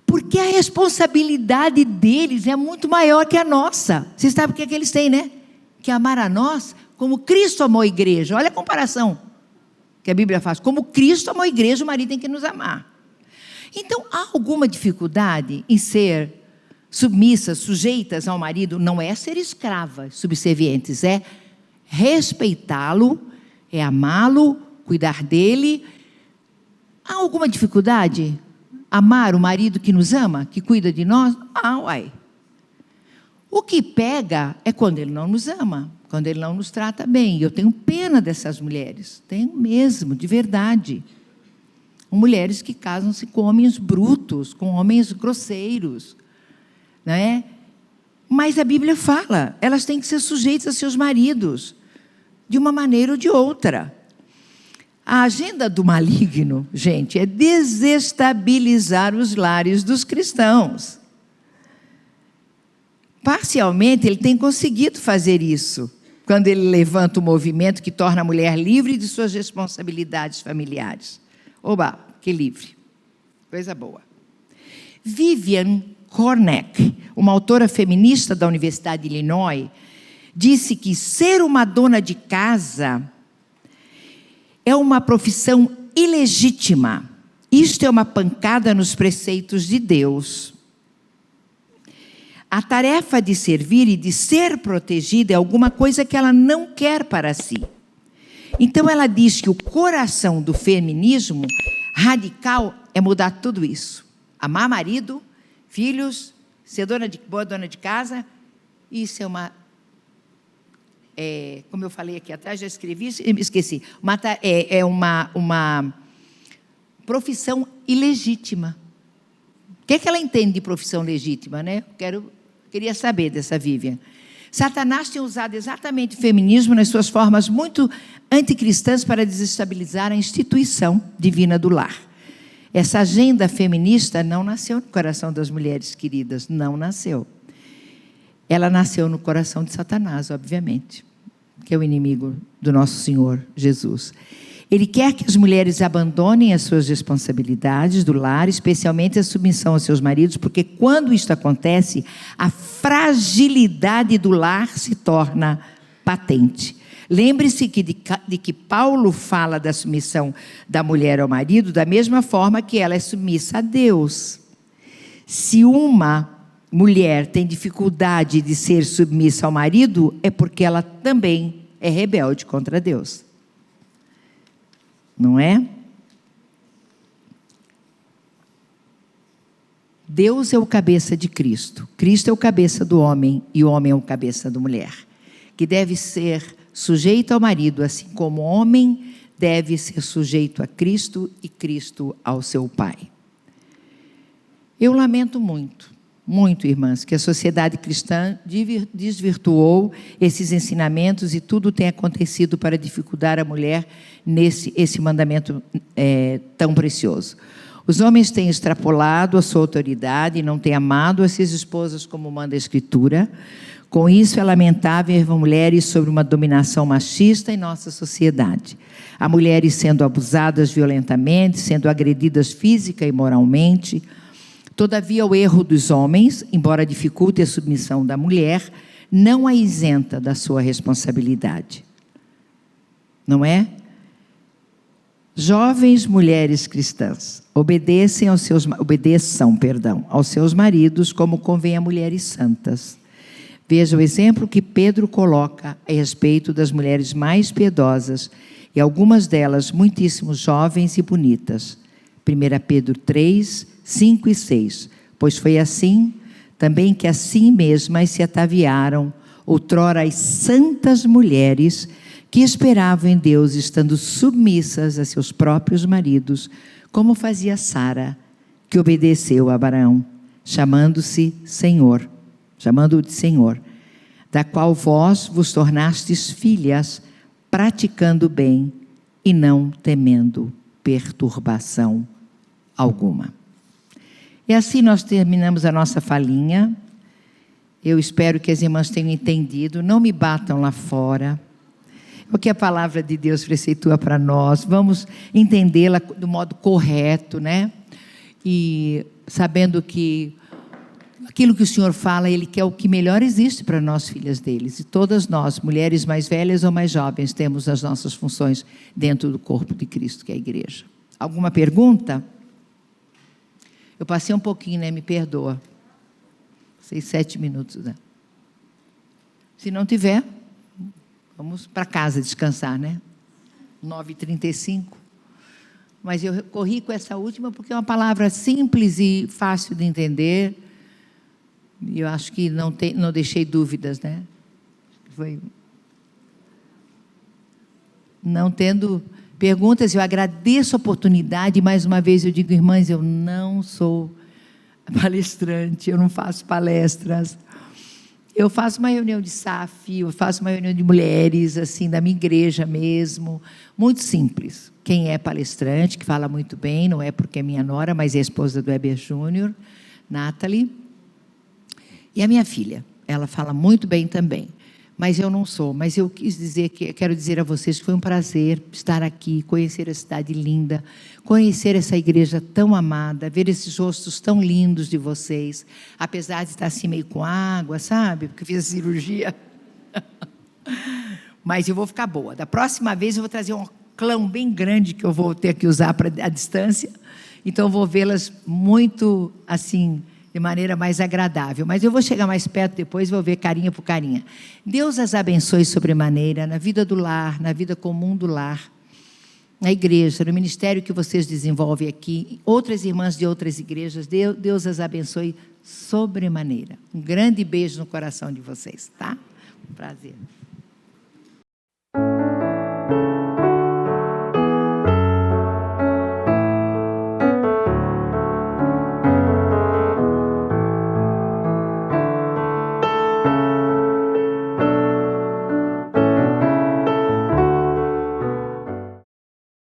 Porque a responsabilidade deles é muito maior que a nossa. Vocês sabem o que eles têm, né? Que amar a nós como Cristo amou a igreja. Olha a comparação que a Bíblia faz. Como Cristo amou a igreja, o marido tem que nos amar. Então, há alguma dificuldade em ser submissas, sujeitas ao marido? Não é ser escravas, subservientes, é respeitá-lo, é amá-lo, cuidar dele. Há alguma dificuldade? Amar o marido que nos ama, que cuida de nós? O que pega é quando ele não nos ama, quando ele não nos trata bem. Eu tenho pena dessas mulheres, tenho mesmo, de verdade. Mulheres que casam-se com homens brutos, com homens grosseiros, né? Mas a Bíblia fala, elas têm que ser sujeitas a seus maridos, de uma maneira ou de outra. A agenda do maligno, gente, é desestabilizar os lares dos cristãos. Parcialmente, ele tem conseguido fazer isso, quando ele levanta o movimento que torna a mulher livre de suas responsabilidades familiares. Oba, que livre. Coisa boa. Vivian Corneck, uma autora feminista da Universidade de Illinois, disse que ser uma dona de casa é uma profissão ilegítima. Isto é uma pancada nos preceitos de Deus. A tarefa de servir e de ser protegida é alguma coisa que ela não quer para si. Então ela diz que o coração do feminismo radical é mudar tudo isso. Amar marido, filhos, ser boa dona de casa. Isso é uma... como eu falei aqui atrás, já escrevi, esqueci. É uma profissão ilegítima. O que é que ela entende de profissão legítima, né? Queria saber dessa Vivian. Satanás tem usado exatamente o feminismo nas suas formas muito anticristãs para desestabilizar a instituição divina do lar. Essa agenda feminista não nasceu no coração das mulheres queridas, não nasceu. Ela nasceu no coração de Satanás, obviamente, que é o inimigo do nosso Senhor Jesus. Ele quer que as mulheres abandonem as suas responsabilidades do lar, especialmente a submissão aos seus maridos, porque quando isto acontece, a fragilidade do lar se torna patente. Lembre-se de que Paulo fala da submissão da mulher ao marido da mesma forma que ela é submissa a Deus. Se uma mulher tem dificuldade de ser submissa ao marido, é porque ela também é rebelde contra Deus. Não é? Deus é o cabeça de Cristo. Cristo é o cabeça do homem e o homem é o cabeça da mulher. Que deve ser sujeito ao marido, assim como o homem deve ser sujeito a Cristo e Cristo ao seu Pai. Eu lamento muito, irmãs, que a sociedade cristã desvirtuou esses ensinamentos e tudo tem acontecido para dificultar a mulher esse mandamento tão precioso. Os homens têm extrapolado a sua autoridade e não têm amado as suas esposas como manda a Escritura. Com isso, é lamentável ver mulheres sob uma dominação machista em nossa sociedade. Há mulheres sendo abusadas violentamente, sendo agredidas física e moralmente. Todavia, o erro dos homens, embora dificulte a submissão da mulher, não a isenta da sua responsabilidade. Não é? Jovens mulheres cristãs, obedeçam, aos seus maridos como convém a mulheres santas. Veja o exemplo que Pedro coloca a respeito das mulheres mais piedosas, e algumas delas muitíssimo jovens e bonitas. 1 Pedro 3, 5 e 6. Pois foi assim também que assim mesmas se ataviaram outrora as santas mulheres que esperavam em Deus, estando submissas a seus próprios maridos, como fazia Sara, que obedeceu a Abraão, chamando-o de Senhor, da qual vós vos tornastes filhas, praticando o bem e não temendo perturbação alguma. E assim nós terminamos a nossa falinha. Eu espero que as irmãs tenham entendido. Não me batam lá fora. O que a palavra de Deus preceitua para nós, vamos entendê-la do modo correto, né? E sabendo que aquilo que o Senhor fala, Ele quer o que melhor existe para nós, filhas deles. E todas nós, mulheres mais velhas ou mais jovens, temos as nossas funções dentro do corpo de Cristo, que é a igreja. Alguma pergunta? Eu passei um pouquinho, né? Me perdoa. 6, 7 minutos, né? Se não tiver, vamos para casa descansar, né? 9h35. Mas eu corri com essa última porque é uma palavra simples e fácil de entender. E eu acho que não deixei dúvidas, né? Não tendo perguntas, eu agradeço a oportunidade. Mais uma vez eu digo, irmãs, eu não sou palestrante, eu não faço palestras. Eu faço uma reunião de SAF, eu faço uma reunião de mulheres, assim, da minha igreja mesmo, muito simples. Quem é palestrante, que fala muito bem, não é porque é minha nora, mas é a esposa do Heber Júnior, Nathalie, e a minha filha, ela fala muito bem também, mas eu não sou. Mas eu quero dizer a vocês que foi um prazer estar aqui, conhecer a cidade linda, conhecer essa igreja tão amada, ver esses rostos tão lindos de vocês, apesar de estar assim meio com água, sabe? Porque fiz a cirurgia. Mas eu vou ficar boa. Da próxima vez eu vou trazer um clã bem grande que eu vou ter que usar para a distância. Então eu vou vê-las muito assim, de maneira mais agradável. Mas eu vou chegar mais perto depois e vou ver carinha por carinha. Deus as abençoe sobremaneira na vida do lar, na vida comum do lar, na igreja, no ministério que vocês desenvolvem aqui, outras irmãs de outras igrejas. Deus as abençoe sobremaneira. Um grande beijo no coração de vocês, tá? Um prazer.